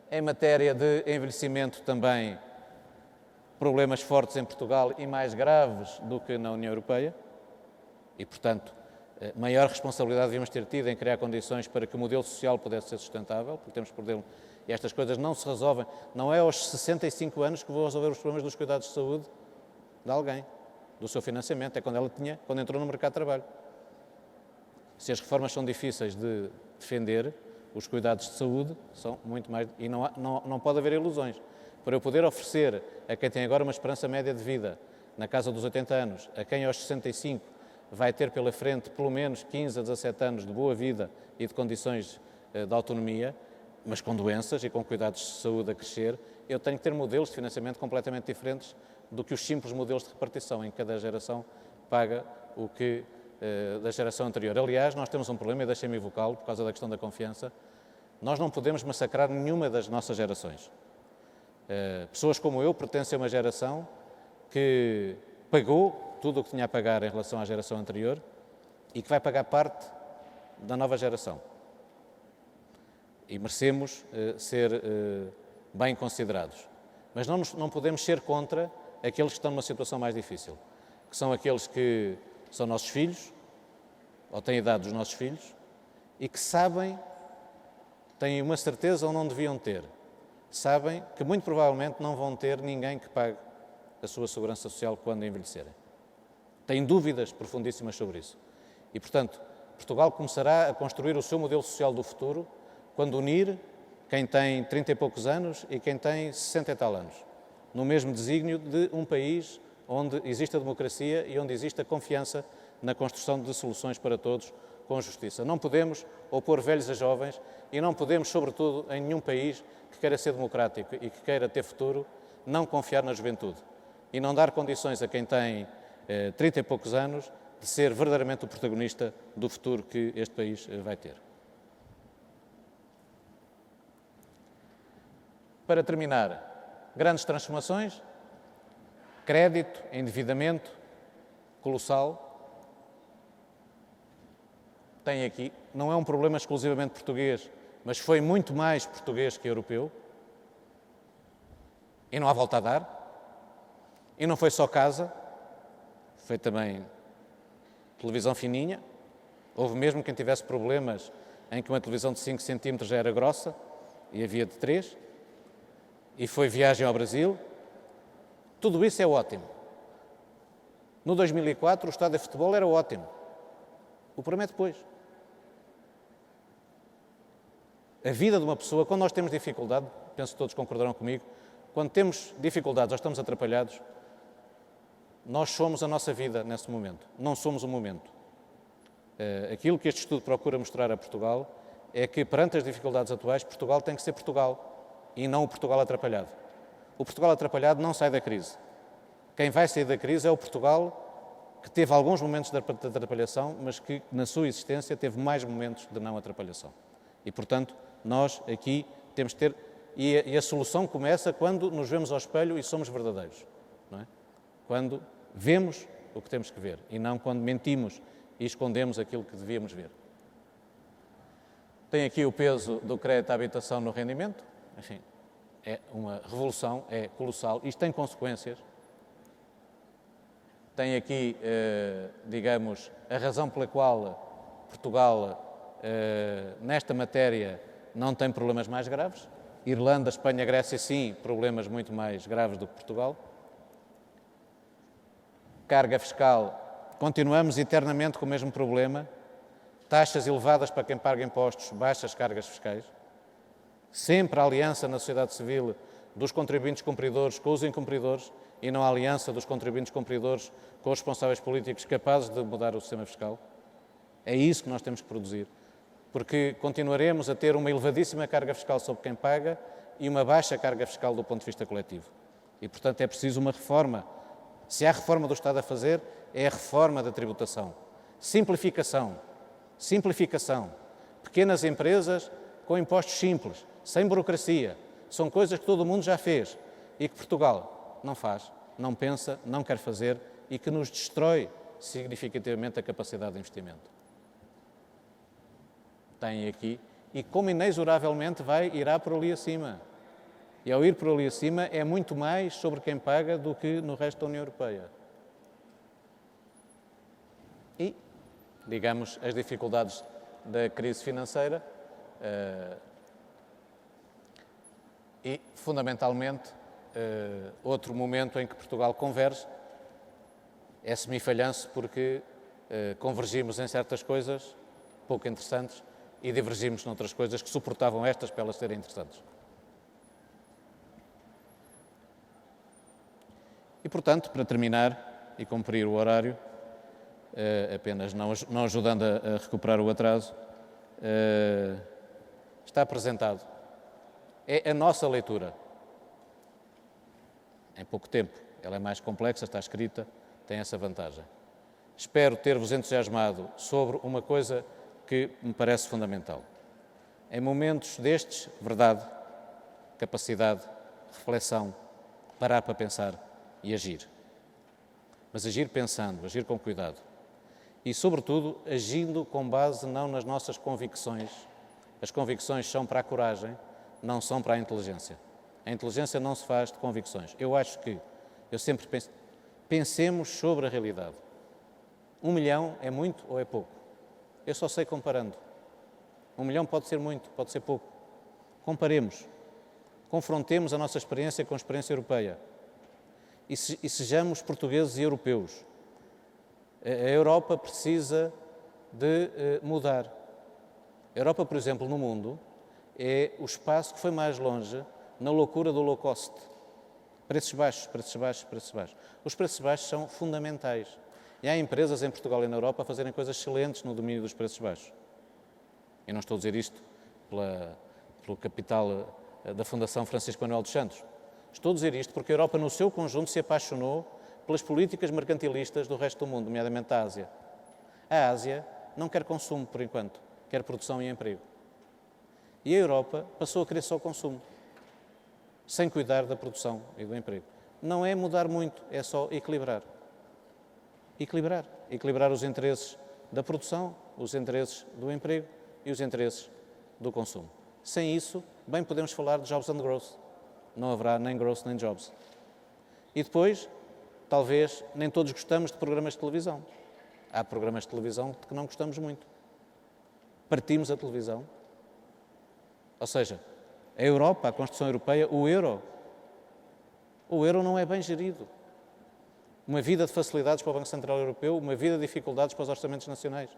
Em matéria de envelhecimento também, problemas fortes em Portugal e mais graves do que na União Europeia e, portanto, maior responsabilidade devíamos ter tido em criar condições para que o modelo social pudesse ser sustentável, porque temos por dentro, e estas coisas não se resolvem, não é aos 65 anos que vou resolver os problemas dos cuidados de saúde de alguém, do seu financiamento, é quando entrou no mercado de trabalho. Se as reformas são difíceis de defender, os cuidados de saúde são muito mais, e não pode haver ilusões. Para eu poder oferecer a quem tem agora uma esperança média de vida na casa dos 80 anos, a quem aos 65 vai ter pela frente pelo menos 15 a 17 anos de boa vida e de condições de autonomia, mas com doenças e com cuidados de saúde a crescer, eu tenho que ter modelos de financiamento completamente diferentes do que os simples modelos de repartição, em que cada geração paga o que da geração anterior. Aliás, nós temos um problema, e deixem-me evocá-lo, por causa da questão da confiança. Nós não podemos massacrar nenhuma das nossas gerações. Pessoas como eu pertencem a uma geração que pagou tudo o que tinha a pagar em relação à geração anterior e que vai pagar parte da nova geração. E merecemos ser bem considerados. Mas não podemos ser contra aqueles que estão numa situação mais difícil, que são aqueles que são nossos filhos, ou têm a idade dos nossos filhos, e que sabem, têm uma certeza ou não deviam ter, sabem que muito provavelmente não vão ter ninguém que pague a sua segurança social quando envelhecerem. Têm dúvidas profundíssimas sobre isso. E, portanto, Portugal começará a construir o seu modelo social do futuro quando unir quem tem 30 e poucos anos e quem tem 60 e tal anos, no mesmo desígnio de um país onde existe a democracia e onde existe a confiança na construção de soluções para todos com justiça. Não podemos opor velhos a jovens e não podemos, sobretudo, em nenhum país que queira ser democrático e que queira ter futuro, não confiar na juventude e não dar condições a quem tem 30 e poucos anos de ser verdadeiramente o protagonista do futuro que este país vai ter. Para terminar, grandes transformações, crédito, endividamento colossal. Tem aqui, não é um problema exclusivamente português, mas foi muito mais português que europeu. E não há volta a dar. E não foi só casa, foi também televisão fininha. Houve mesmo quem tivesse problemas em que uma televisão de 5 centímetros já era grossa e havia de 3. E foi viagem ao Brasil. Tudo isso é ótimo. No 2004 o estádio de futebol era ótimo. O problema é depois. A vida de uma pessoa, quando nós temos dificuldade, penso que todos concordarão comigo, quando temos dificuldades ou estamos atrapalhados, nós somos a nossa vida nesse momento, não somos o momento. Aquilo que este estudo procura mostrar a Portugal é que, perante as dificuldades atuais, Portugal tem que ser Portugal e não o Portugal atrapalhado. O Portugal atrapalhado não sai da crise. Quem vai sair da crise é o Portugal que teve alguns momentos de atrapalhação, mas que, na sua existência, teve mais momentos de não atrapalhação. E, portanto, nós aqui temos que ter... E a solução começa quando nos vemos ao espelho e somos verdadeiros, não é? Quando vemos o que temos que ver e não quando mentimos e escondemos aquilo que devíamos ver. Tem aqui o peso do crédito à habitação no rendimento. Enfim, é uma revolução, é colossal. Isto tem consequências. Tem aqui, digamos, a razão pela qual Portugal, nesta matéria, não tem problemas mais graves. Irlanda, Espanha, Grécia, sim, problemas muito mais graves do que Portugal. Carga fiscal, continuamos eternamente com o mesmo problema. Taxas elevadas para quem paga impostos, baixas cargas fiscais. Sempre a aliança na sociedade civil dos contribuintes cumpridores com os incumpridores e não a aliança dos contribuintes cumpridores com os responsáveis políticos capazes de mudar o sistema fiscal. É isso que nós temos que produzir, porque continuaremos a ter uma elevadíssima carga fiscal sobre quem paga e uma baixa carga fiscal do ponto de vista coletivo. E, portanto, é preciso uma reforma. Se há reforma do Estado a fazer, é a reforma da tributação. Simplificação. Simplificação. Pequenas empresas com impostos simples, sem burocracia. São coisas que todo o mundo já fez e que Portugal não faz, não pensa, não quer fazer e que nos destrói significativamente a capacidade de investimento. Tem aqui, e como inexoravelmente irá por ali acima. E ao ir por ali acima é muito mais sobre quem paga do que no resto da União Europeia. E, digamos, as dificuldades da crise financeira e, fundamentalmente, outro momento em que Portugal converge é semifalhanço porque convergimos em certas coisas pouco interessantes e divergimos noutras coisas que suportavam estas para elas serem interessantes. E, portanto, para terminar e cumprir o horário, apenas não ajudando a recuperar o atraso, está apresentado. É a nossa leitura. Em pouco tempo. Ela é mais complexa, está escrita, tem essa vantagem. Espero ter-vos entusiasmado sobre uma coisa que me parece fundamental. Em momentos destes, verdade, capacidade, reflexão, parar para pensar e agir. Mas agir pensando, agir com cuidado. E, sobretudo, agindo com base não nas nossas convicções. As convicções são para a coragem, não são para a inteligência. A inteligência não se faz de convicções. Eu sempre penso, pensemos sobre a realidade. 1 milhão é muito ou é pouco? Eu só sei comparando. 1 milhão pode ser muito, pode ser pouco. Comparemos. Confrontemos a nossa experiência com a experiência europeia. E sejamos portugueses e europeus. A Europa precisa de mudar. A Europa, por exemplo, no mundo, é o espaço que foi mais longe na loucura do low cost. Preços baixos, preços baixos, preços baixos. Os preços baixos são fundamentais. E há empresas em Portugal e na Europa a fazerem coisas excelentes no domínio dos preços baixos. Eu não estou a dizer isto pelo capital da Fundação Francisco Manuel dos Santos. Estou a dizer isto porque a Europa, no seu conjunto, se apaixonou pelas políticas mercantilistas do resto do mundo, nomeadamente a Ásia. A Ásia não quer consumo, por enquanto, quer produção e emprego. E a Europa passou a querer só consumo, sem cuidar da produção e do emprego. Não é mudar muito, é só equilibrar. Equilibrar os interesses da produção, os interesses do emprego e os interesses do consumo. Sem isso, bem podemos falar de jobs and growth. Não haverá nem growth nem jobs. E depois, talvez, nem todos gostamos de programas de televisão. Há programas de televisão de que não gostamos muito. Partimos a televisão. Ou seja, a Europa, a construção europeia, o euro não é bem gerido. Uma vida de facilidades para o Banco Central Europeu, uma vida de dificuldades para os orçamentos nacionais.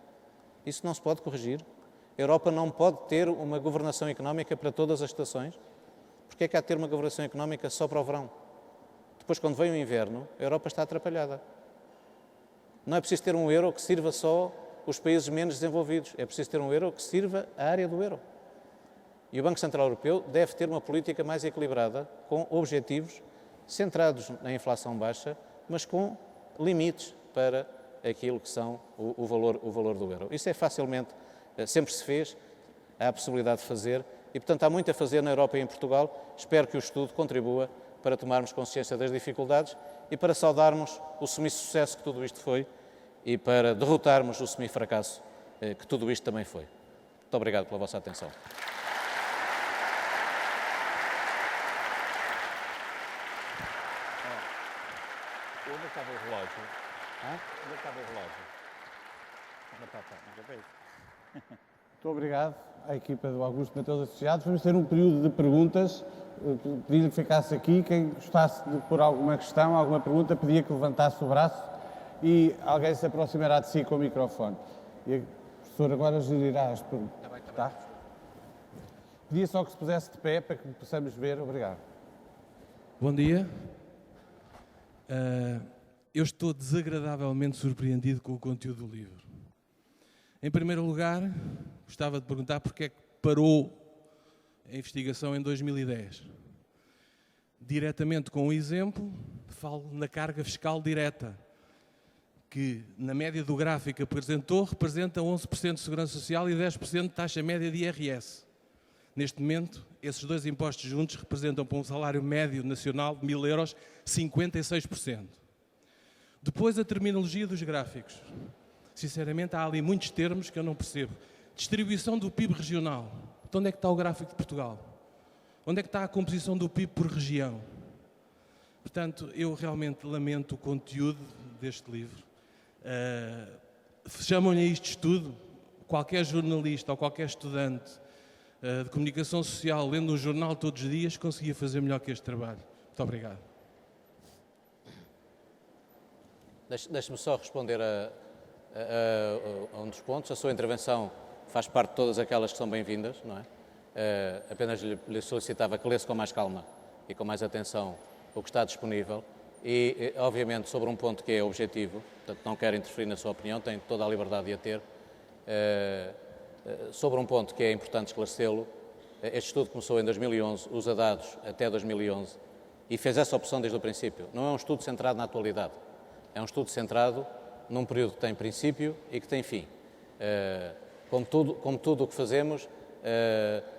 Isso não se pode corrigir. A Europa não pode ter uma governação económica para todas as estações. Porque é que há de ter uma governação económica só para o verão? Depois, quando vem o inverno, a Europa está atrapalhada. Não é preciso ter um euro que sirva só os países menos desenvolvidos. É preciso ter um euro que sirva a área do euro. E o Banco Central Europeu deve ter uma política mais equilibrada, com objetivos centrados na inflação baixa, mas com limites para aquilo que são o valor do euro. Isso é facilmente, sempre se fez, há a possibilidade de fazer e, portanto, há muito a fazer na Europa e em Portugal. Espero que o estudo contribua para tomarmos consciência das dificuldades e para saudarmos o semi-sucesso que tudo isto foi e para derrotarmos o semi-fracasso que tudo isto também foi. Muito obrigado pela vossa atenção. Onde acaba o relógio? Onde acaba o relógio? Muito obrigado à equipa do Augusto Mateus Associados. Vamos ter um período de perguntas. Pedi-lhe que ficasse aqui. Quem gostasse de pôr alguma questão, alguma pergunta, pedia que levantasse o braço e alguém se aproximará de si com o microfone. E a professora agora gerirá as perguntas. Tá? Pedia só que se pusesse de pé para que possamos ver. Obrigado. Bom dia. Eu estou desagradavelmente surpreendido com o conteúdo do livro. Em primeiro lugar, gostava de perguntar porque é que parou a investigação em 2010. Diretamente com o exemplo, falo na carga fiscal direta, que na média do gráfico que apresentou representa 11% de segurança social e 10% de taxa média de IRS. Neste momento, esses dois impostos juntos representam para um salário médio nacional de 1.000 euros 56%. Depois, a terminologia dos gráficos. Sinceramente, há ali muitos termos que eu não percebo. Distribuição do PIB regional. De onde é que está o gráfico de Portugal? Onde é que está a composição do PIB por região? Portanto, eu realmente lamento o conteúdo deste livro. Chamam-lhe a isto estudo. Qualquer jornalista ou qualquer estudante de comunicação social, lendo um jornal todos os dias, conseguia fazer melhor que este trabalho. Muito obrigado. Deixe-me só responder a um dos pontos. A sua intervenção faz parte de todas aquelas que são bem-vindas, não é? Apenas lhe solicitava que lesse com mais calma e com mais atenção o que está disponível e, obviamente, sobre um ponto que é objetivo, portanto, não quero interferir na sua opinião, tem toda a liberdade de a ter. Sobre um ponto que é importante esclarecê-lo, este estudo começou em 2011, usa dados até 2011 e fez essa opção desde o princípio. Não é um estudo centrado na atualidade, é um estudo centrado num período que tem princípio e que tem fim. Como tudo o que fazemos,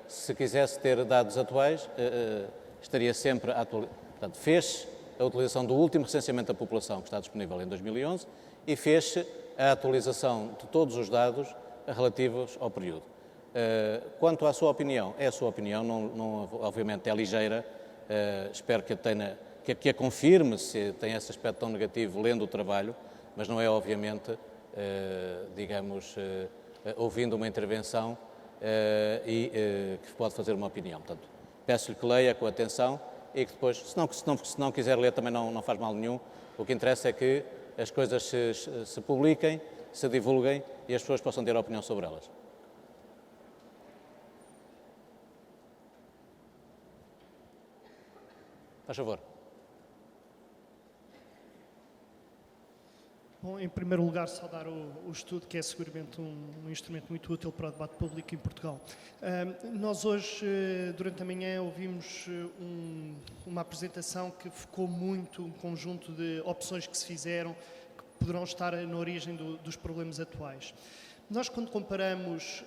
se quisesse ter dados atuais, estaria sempre a atualizar. Portanto, fez a utilização do último recenseamento da população, que está disponível em 2011, e fez a atualização de todos os dados relativos ao período. Quanto à sua opinião, é a sua opinião, não obviamente é ligeira, espero que a confirme se tem esse aspecto tão negativo lendo o trabalho, mas não é obviamente, ouvindo uma intervenção que pode fazer uma opinião. Portanto, peço-lhe que leia com atenção e que depois, se não quiser ler também não faz mal nenhum, o que interessa é que as coisas se publiquem, se divulguem e as pessoas possam ter a opinião sobre elas. Faz favor. Bom, em primeiro lugar, saudar o estudo, que é seguramente um instrumento muito útil para o debate público em Portugal. Nós hoje, durante a manhã, ouvimos uma apresentação que focou muito um conjunto de opções que se fizeram, que poderão estar na origem dos problemas atuais. Nós, quando comparamos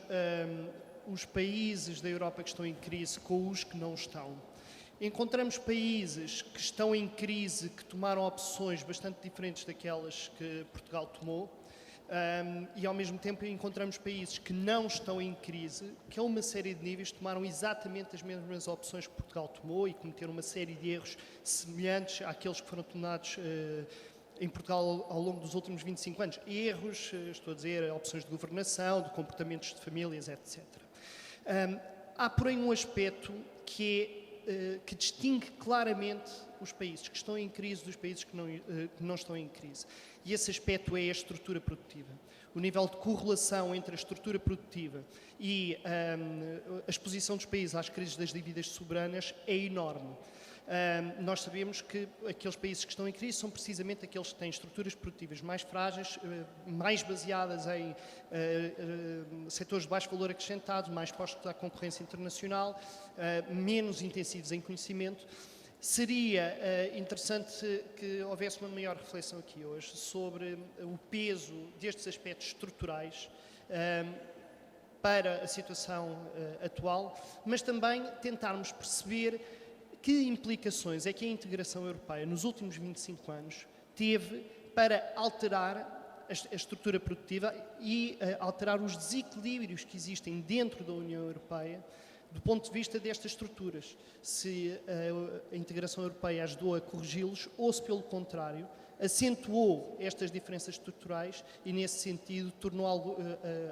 os países da Europa que estão em crise com os que não estão, encontramos países que estão em crise, que tomaram opções bastante diferentes daquelas que Portugal tomou, e ao mesmo tempo encontramos países que não estão em crise, que a uma série de níveis tomaram exatamente as mesmas opções que Portugal tomou e cometeram uma série de erros semelhantes àqueles que foram tomados em Portugal ao longo dos últimos 25 anos. Erros, estou a dizer, opções de governação, de comportamentos de famílias, etc. Há, porém, um aspecto que distingue claramente os países que estão em crise dos países que não estão em crise. E esse aspecto é a estrutura produtiva. O nível de correlação entre a estrutura produtiva e a exposição dos países às crises das dívidas soberanas é enorme. Nós sabemos que aqueles países que estão em crise são precisamente aqueles que têm estruturas produtivas mais frágeis, mais baseadas em setores de baixo valor acrescentado, mais expostos à concorrência internacional, menos intensivos em conhecimento. Seria interessante que houvesse uma maior reflexão aqui hoje sobre o peso destes aspectos estruturais para a situação atual, mas também tentarmos perceber que implicações é que a integração europeia nos últimos 25 anos teve para alterar a estrutura produtiva e alterar os desequilíbrios que existem dentro da União Europeia do ponto de vista destas estruturas. Se a integração europeia ajudou a corrigi-los ou se, pelo contrário, acentuou estas diferenças estruturais e, nesse sentido, tornou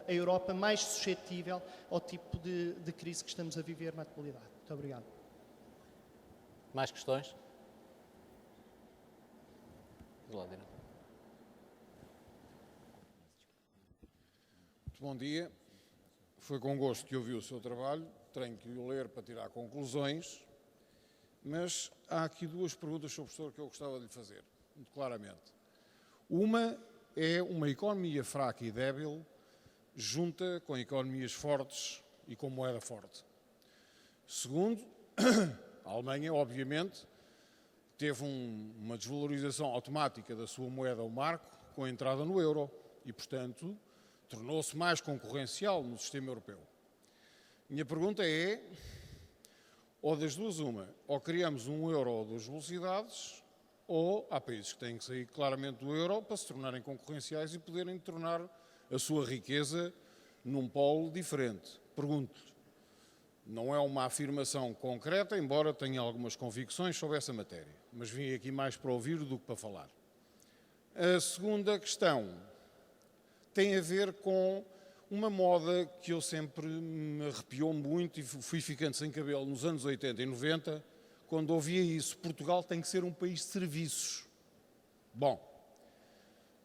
a Europa mais suscetível ao tipo de crise que estamos a viver na atualidade. Muito obrigado. Mais questões? Muito bom dia. Foi com gosto que ouvi o seu trabalho. Tenho que o ler para tirar conclusões, mas há aqui duas perguntas, Sr. Professor, que eu gostava de lhe fazer, muito claramente. Uma é uma economia fraca e débil junta com economias fortes e com moeda forte. Segundo, a Alemanha, obviamente, teve uma desvalorização automática da sua moeda, o marco, com a entrada no euro e, portanto, tornou-se mais concorrencial no sistema europeu. Minha pergunta é, ou das duas uma, ou criamos um euro ou duas velocidades, ou há países que têm que sair claramente do euro para se tornarem concorrenciais e poderem tornar a sua riqueza num polo diferente. Pergunto, Não é uma afirmação concreta, embora tenha algumas convicções sobre essa matéria. Mas vim aqui mais para ouvir do que para falar. A segunda questão tem a ver com uma moda que eu sempre me arrepiou muito e fui ficando sem cabelo nos anos 80 e 90, quando ouvia isso: Portugal tem que ser um país de serviços. Bom,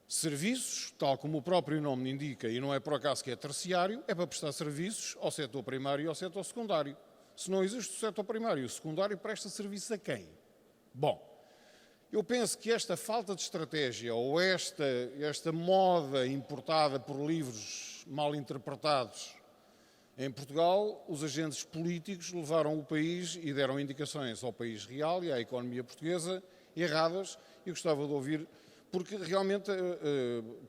serviços, tal como o próprio nome indica, e não é por acaso que é terciário, é para prestar serviços ao setor primário e ao setor secundário. Se não existe o setor primário e o secundário, presta serviço a quem? Bom, eu penso que esta falta de estratégia ou esta moda importada por livros mal interpretados em Portugal, os agentes políticos levaram o país e deram indicações ao país real e à economia portuguesa erradas, e gostava de ouvir, porque realmente,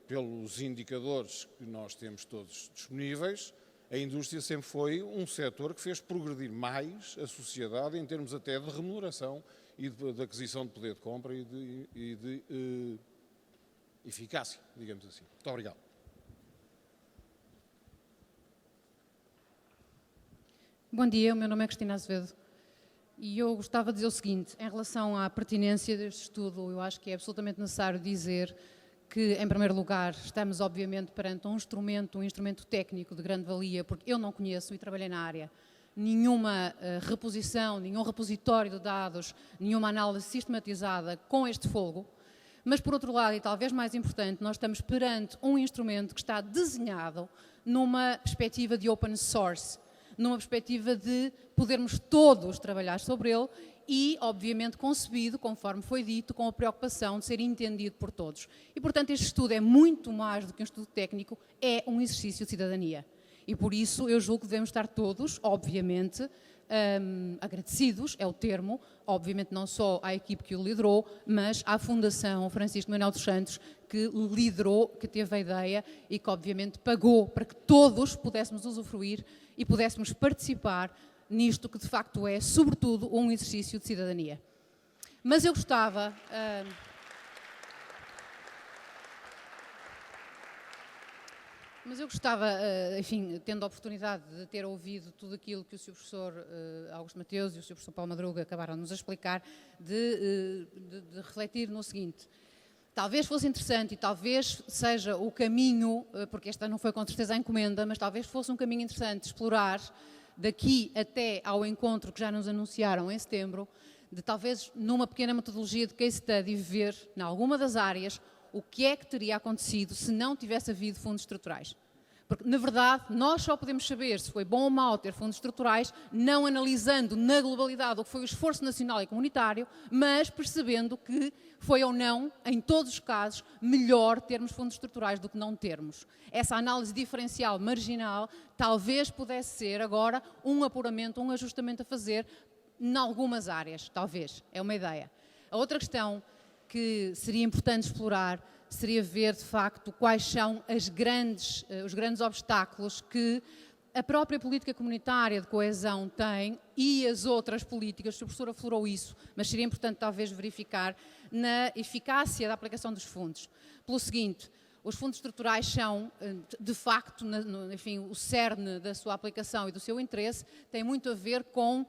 pelos indicadores que nós temos todos disponíveis, a indústria sempre foi um setor que fez progredir mais a sociedade em termos até de remuneração e de aquisição de poder de compra e de eficácia, digamos assim. Muito obrigado. Bom dia, o meu nome é Cristina Azevedo e eu gostava de dizer o seguinte: em relação à pertinência deste estudo, eu acho que é absolutamente necessário dizer que, em primeiro lugar, estamos obviamente perante um instrumento técnico de grande valia, porque eu não conheço e trabalhei na área nenhuma reposição, nenhum repositório de dados, nenhuma análise sistematizada com este folgo. Mas, por outro lado, e talvez mais importante, nós estamos perante um instrumento que está desenhado numa perspectiva de open source, numa perspectiva de podermos todos trabalhar sobre ele e, obviamente, concebido, conforme foi dito, com a preocupação de ser entendido por todos. E, portanto, este estudo é muito mais do que um estudo técnico, é um exercício de cidadania. E, por isso, eu julgo que devemos estar todos, obviamente, agradecidos, é o termo, obviamente não só à equipe que o liderou, mas à Fundação Francisco Manuel dos Santos, que liderou, que teve a ideia e que, obviamente, pagou para que todos pudéssemos usufruir e pudéssemos participar nisto que, de facto, é, sobretudo, um exercício de cidadania. Mas eu gostava... enfim, tendo a oportunidade de ter ouvido tudo aquilo que o Sr. Professor Augusto Mateus e o Sr. Professor Paulo Madruga acabaram de nos explicar, de refletir no seguinte: talvez fosse interessante e talvez seja o caminho, porque esta não foi com certeza a encomenda, mas talvez fosse um caminho interessante explorar daqui até ao encontro que já nos anunciaram em setembro, de talvez numa pequena metodologia de case study ver, em alguma das áreas, o que é que teria acontecido se não tivesse havido fundos estruturais. Porque, na verdade, nós só podemos saber se foi bom ou mau ter fundos estruturais, não analisando na globalidade o que foi o esforço nacional e comunitário, mas percebendo que foi ou não, em todos os casos, melhor termos fundos estruturais do que não termos. Essa análise diferencial marginal talvez pudesse ser agora um apuramento, um ajustamento a fazer em algumas áreas, talvez, é uma ideia. A outra questão que seria importante explorar seria ver, de facto, quais são os grandes obstáculos que a própria política comunitária de coesão tem e as outras políticas. O professor aflorou isso, mas seria importante talvez verificar na eficácia da aplicação dos fundos. Pelo seguinte: os fundos estruturais são, de facto, enfim, o cerne da sua aplicação e do seu interesse tem muito a ver com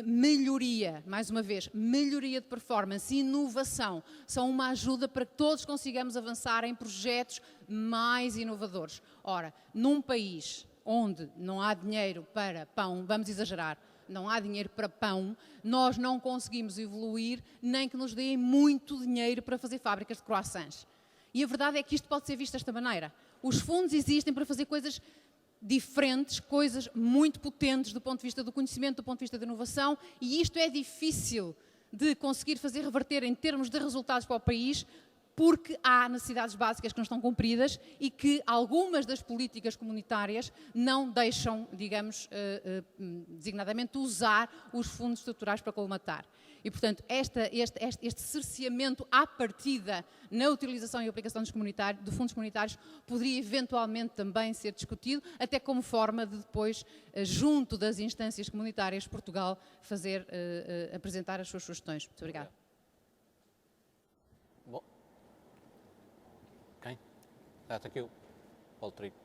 melhoria, mais uma vez, melhoria de performance, inovação, são uma ajuda para que todos consigamos avançar em projetos mais inovadores. Ora, num país onde não há dinheiro para pão, vamos exagerar, não há dinheiro para pão, nós não conseguimos evoluir nem que nos deem muito dinheiro para fazer fábricas de croissants. E a verdade é que isto pode ser visto desta maneira. Os fundos existem para fazer coisas diferentes, coisas muito potentes do ponto de vista do conhecimento, do ponto de vista da inovação, e isto é difícil de conseguir fazer reverter em termos de resultados para o país, porque há necessidades básicas que não estão cumpridas e que algumas das políticas comunitárias não deixam, digamos, designadamente, usar os fundos estruturais para colmatar. E, portanto, este cerceamento à partida na utilização e aplicação de fundos comunitários poderia eventualmente também ser discutido, até como forma de depois, junto das instâncias comunitárias de Portugal, apresentar as suas sugestões. Muito obrigada. Bom. Quem? Está aqui o Paulo Trigo.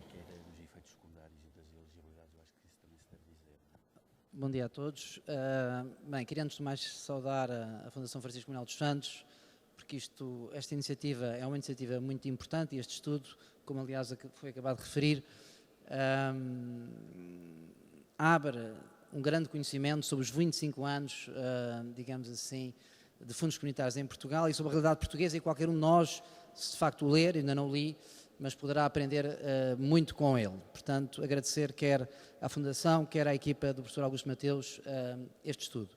Dos efeitos secundários e das elegibilidades, eu Bom dia a todos. Bem, queria antes de mais saudar a Fundação Francisco Manuel dos Santos, porque esta iniciativa é uma iniciativa muito importante e este estudo, como aliás foi acabado de referir, abre um grande conhecimento sobre os 25 anos, digamos assim, de fundos comunitários em Portugal e sobre a realidade portuguesa, e qualquer um de nós, se de facto o ler, ainda não li, mas poderá aprender muito com ele. Portanto, agradecer quer à Fundação, quer à equipa do professor Augusto Mateus este estudo.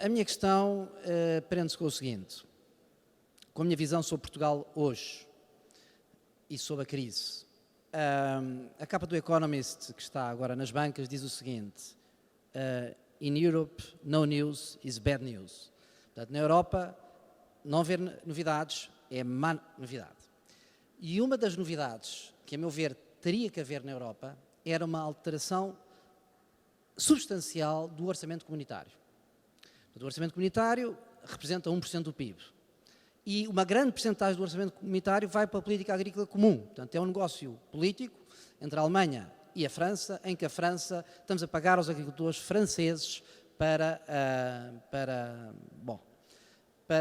A minha questão prende-se com o seguinte: com a minha visão sobre Portugal hoje e sobre a crise. A capa do Economist, que está agora nas bancas, diz o seguinte: In Europe, no news is bad news. Portanto, na Europa, não haver novidades é má novidade. E uma das novidades que, a meu ver, teria que haver na Europa era uma alteração substancial do orçamento comunitário. O orçamento comunitário representa 1% do PIB. E uma grande percentagem do orçamento comunitário vai para a política agrícola comum. Portanto, é um negócio político entre a Alemanha e a França, em que a França estamos a pagar aos agricultores franceses para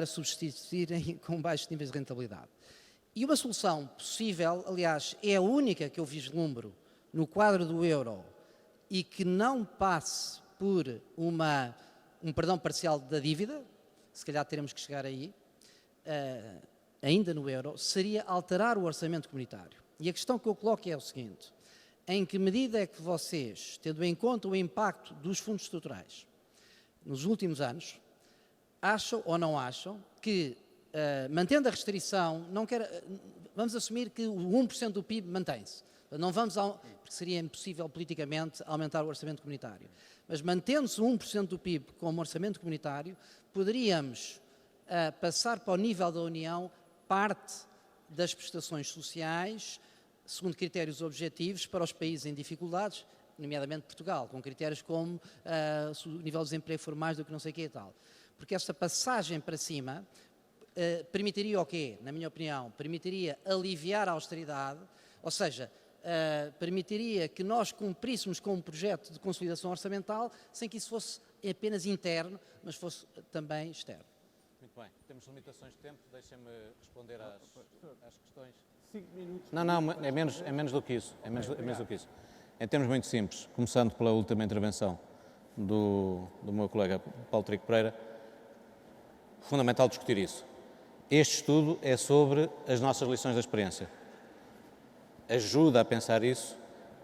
subsistirem com baixos níveis de rentabilidade. E uma solução possível, aliás, é a única que eu vislumbro no quadro do euro e que não passe por um perdão parcial da dívida, se calhar teremos que chegar aí, ainda no euro, seria alterar o orçamento comunitário. E a questão que eu coloco é o seguinte: em que medida é que vocês, tendo em conta o impacto dos fundos estruturais nos últimos anos, acham ou não acham que, mantendo a restrição, vamos assumir que o 1% do PIB mantém-se. Não vamos, porque seria impossível politicamente aumentar o orçamento comunitário. Mas mantendo-se 1% do PIB como orçamento comunitário, poderíamos passar para o nível da União parte das prestações sociais, segundo critérios objetivos, para os países em dificuldades, nomeadamente Portugal, com critérios como o nível de desemprego for mais do que não sei o que e tal. Porque esta passagem para cima permitiria o quê? Na minha opinião, permitiria aliviar a austeridade, ou seja, permitiria que nós cumpríssemos com um projeto de consolidação orçamental sem que isso fosse apenas interno, mas fosse também externo. Muito bem, temos limitações de tempo, deixem-me responder às questões. 5 minutos. Não, é menos do que isso, é menos do que isso. Em termos muito simples, começando pela última intervenção do meu colega Paulo Trigo Pereira, fundamental discutir isso. Este estudo é sobre as nossas lições da experiência. Ajuda a pensar isso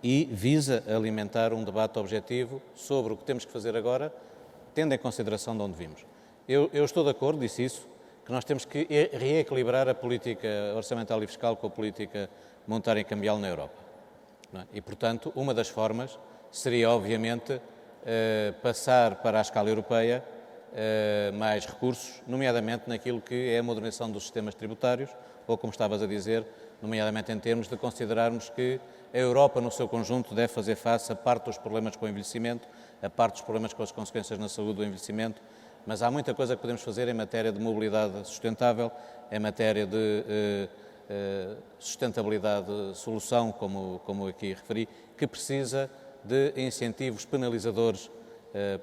e visa alimentar um debate objetivo sobre o que temos que fazer agora, tendo em consideração de onde vimos. Eu estou de acordo, disse isso, que nós temos que reequilibrar a política orçamental e fiscal com a política monetária e cambial na Europa. Não é? E, portanto, uma das formas seria, obviamente, passar para a escala europeia mais recursos, nomeadamente naquilo que é a modernização dos sistemas tributários, ou, como estavas a dizer, nomeadamente em termos de considerarmos que a Europa, no seu conjunto, deve fazer face a parte dos problemas com o envelhecimento, a parte dos problemas com as consequências na saúde do envelhecimento, mas há muita coisa que podemos fazer em matéria de mobilidade sustentável, em matéria de sustentabilidade de solução, como aqui referi, que precisa de incentivos penalizadores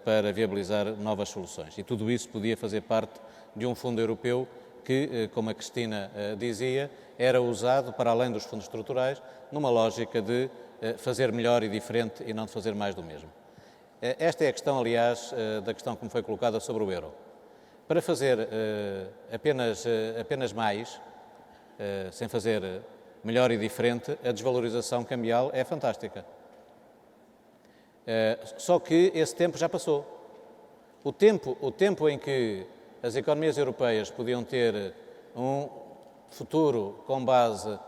para viabilizar novas soluções. E tudo isso podia fazer parte de um fundo europeu que, como a Cristina dizia, era usado para além dos fundos estruturais, numa lógica de fazer melhor e diferente e não de fazer mais do mesmo. Esta é a questão, aliás, da questão que me foi colocada sobre o euro. Para fazer apenas mais, sem fazer melhor e diferente, a desvalorização cambial é fantástica. Só que esse tempo já passou. O tempo em que as economias europeias podiam ter um futuro com base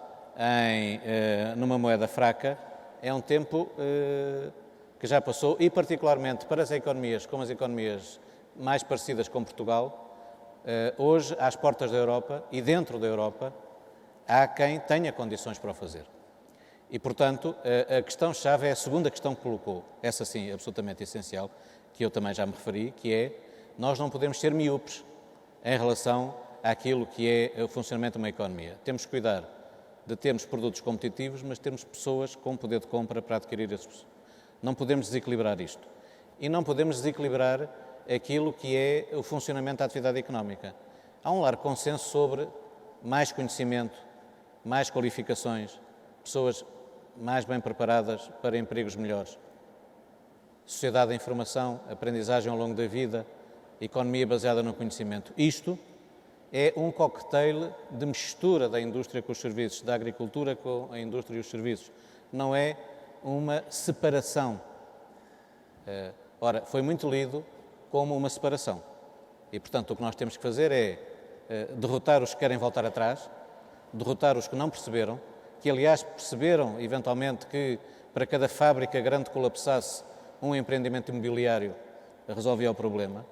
numa moeda fraca é um tempo que já passou e, particularmente, para as economias como as economias mais parecidas com Portugal, hoje, às portas da Europa e dentro da Europa, há quem tenha condições para o fazer. E, portanto, a questão-chave é a segunda questão que colocou, essa sim, absolutamente essencial, que eu também já me referi, que é: nós não podemos ser míopes em relação àquilo que é o funcionamento de uma economia. Temos que cuidar de termos produtos competitivos, mas termos pessoas com poder de compra para adquirir esses. Não podemos desequilibrar isto. e não podemos desequilibrar aquilo que é o funcionamento da atividade económica. Há um largo consenso sobre mais conhecimento, mais qualificações, pessoas mais bem preparadas para empregos melhores. Sociedade da informação, aprendizagem ao longo da vida, economia baseada no conhecimento. Isto é um cocktail de mistura da indústria com os serviços, da agricultura com a indústria e os serviços. Não é uma separação. Ora, foi muito lido como uma separação. E, portanto, o que nós temos que fazer é derrotar os que querem voltar atrás, derrotar os que não perceberam, que, aliás, perceberam, eventualmente, que para cada fábrica grande colapsasse, um empreendimento imobiliário resolvia o problema.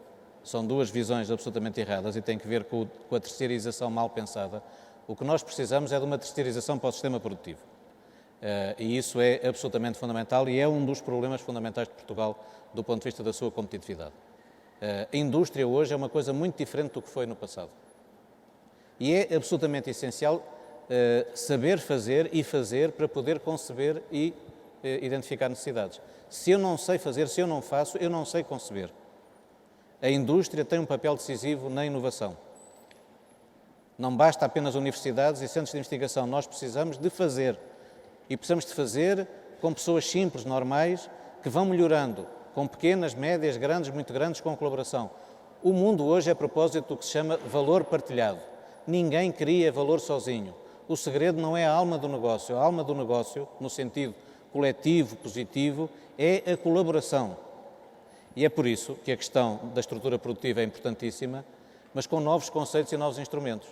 São duas visões absolutamente erradas e tem que ver com a terceirização mal pensada. O que nós precisamos é de uma terceirização para o sistema produtivo. E isso é absolutamente fundamental e é um dos problemas fundamentais de Portugal do ponto de vista da sua competitividade. A indústria hoje é uma coisa muito diferente do que foi no passado. E é absolutamente essencial saber fazer e fazer para poder conceber e identificar necessidades. Se eu não sei fazer, se eu não faço, eu não sei conceber. A indústria tem um papel decisivo na inovação. Não basta apenas universidades e centros de investigação, nós precisamos de fazer. E precisamos de fazer com pessoas simples, normais, que vão melhorando, com pequenas, médias, grandes, muito grandes, com colaboração. O mundo hoje é a propósito do que se chama valor partilhado. Ninguém cria valor sozinho. O segredo não é a alma do negócio. A alma do negócio, no sentido coletivo, positivo, é a colaboração. E é por isso que a questão da estrutura produtiva é importantíssima, mas com novos conceitos e novos instrumentos.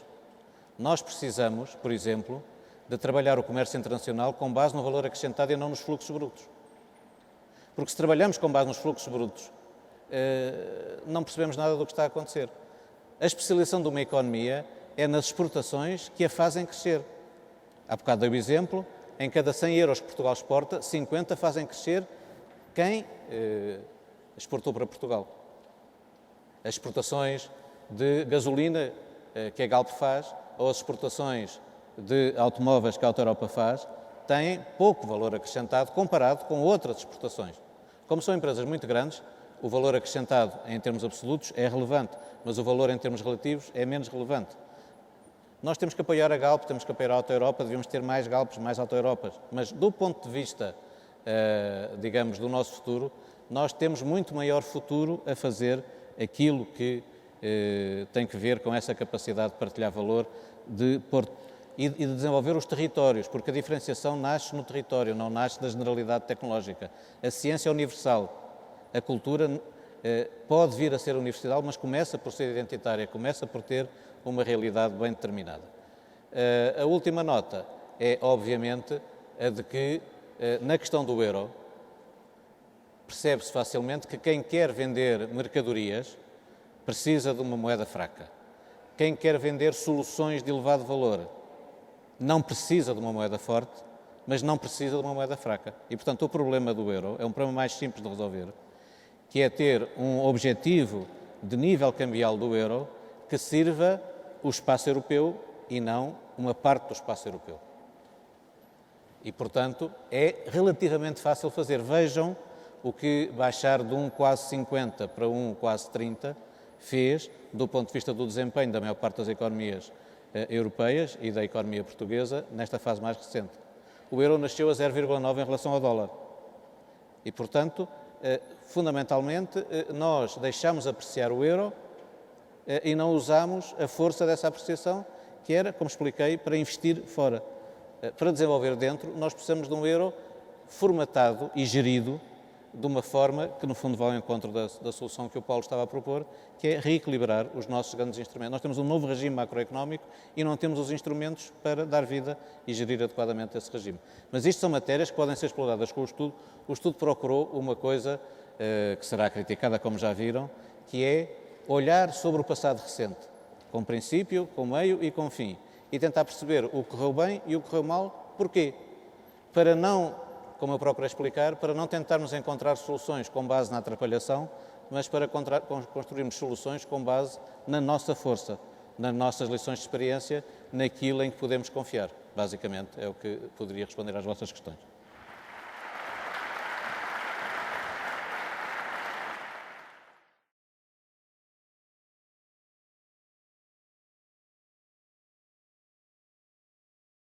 Nós precisamos, por exemplo, de trabalhar o comércio internacional com base no valor acrescentado e não nos fluxos brutos. Porque se trabalhamos com base nos fluxos brutos, não percebemos nada do que está a acontecer. A especialização de uma economia é nas exportações que a fazem crescer. Há bocado dei o exemplo, em cada 100 euros que Portugal exporta, 50 fazem crescer quem exportou para Portugal. As exportações de gasolina que a Galp faz, ou as exportações de automóveis que a Auto Europa faz, têm pouco valor acrescentado comparado com outras exportações. Como são empresas muito grandes, o valor acrescentado em termos absolutos é relevante, mas o valor em termos relativos é menos relevante. Nós temos que apoiar a Galp, temos que apoiar a Auto Europa, devemos ter mais Galps, mais Auto Europas, mas do ponto de vista, digamos, do nosso futuro, nós temos muito maior futuro a fazer aquilo que tem que ver com essa capacidade de partilhar valor e de desenvolver os territórios, porque a diferenciação nasce no território, não nasce da generalidade tecnológica. A ciência é universal, a cultura pode vir a ser universal, mas começa por ser identitária, começa por ter uma realidade bem determinada. A última nota é, obviamente, a de que, na questão do euro, percebe-se facilmente que quem quer vender mercadorias precisa de uma moeda fraca. Quem quer vender soluções de elevado valor não precisa de uma moeda forte, mas não precisa de uma moeda fraca. E, portanto, o problema do euro é um problema mais simples de resolver, que é ter um objetivo de nível cambial do euro que sirva o espaço europeu e não uma parte do espaço europeu. E, portanto, é relativamente fácil fazer. Vejam o que baixar de um quase 50 para um quase 30 fez do ponto de vista do desempenho da maior parte das economias europeias e da economia portuguesa nesta fase mais recente. O euro nasceu a 0,9 em relação ao dólar. E, portanto, fundamentalmente, nós deixamos apreciar o euro e não usamos a força dessa apreciação, que era, como expliquei, para investir fora. Para desenvolver dentro, nós precisamos de um euro formatado e gerido de uma forma que, no fundo, vai ao encontro da solução que o Paulo estava a propor, que é reequilibrar os nossos grandes instrumentos. Nós temos um novo regime macroeconómico e não temos os instrumentos para dar vida e gerir adequadamente esse regime. Mas isto são matérias que podem ser exploradas com o estudo. O estudo procurou uma coisa que será criticada, como já viram, que é olhar sobre o passado recente, com princípio, com meio e com fim, e tentar perceber o que correu bem e o que correu mal, porquê? Para não, como eu procuro explicar, para não tentarmos encontrar soluções com base na atrapalhação, mas para construirmos soluções com base na nossa força, nas nossas lições de experiência, naquilo em que podemos confiar. Basicamente, é o que poderia responder às vossas questões.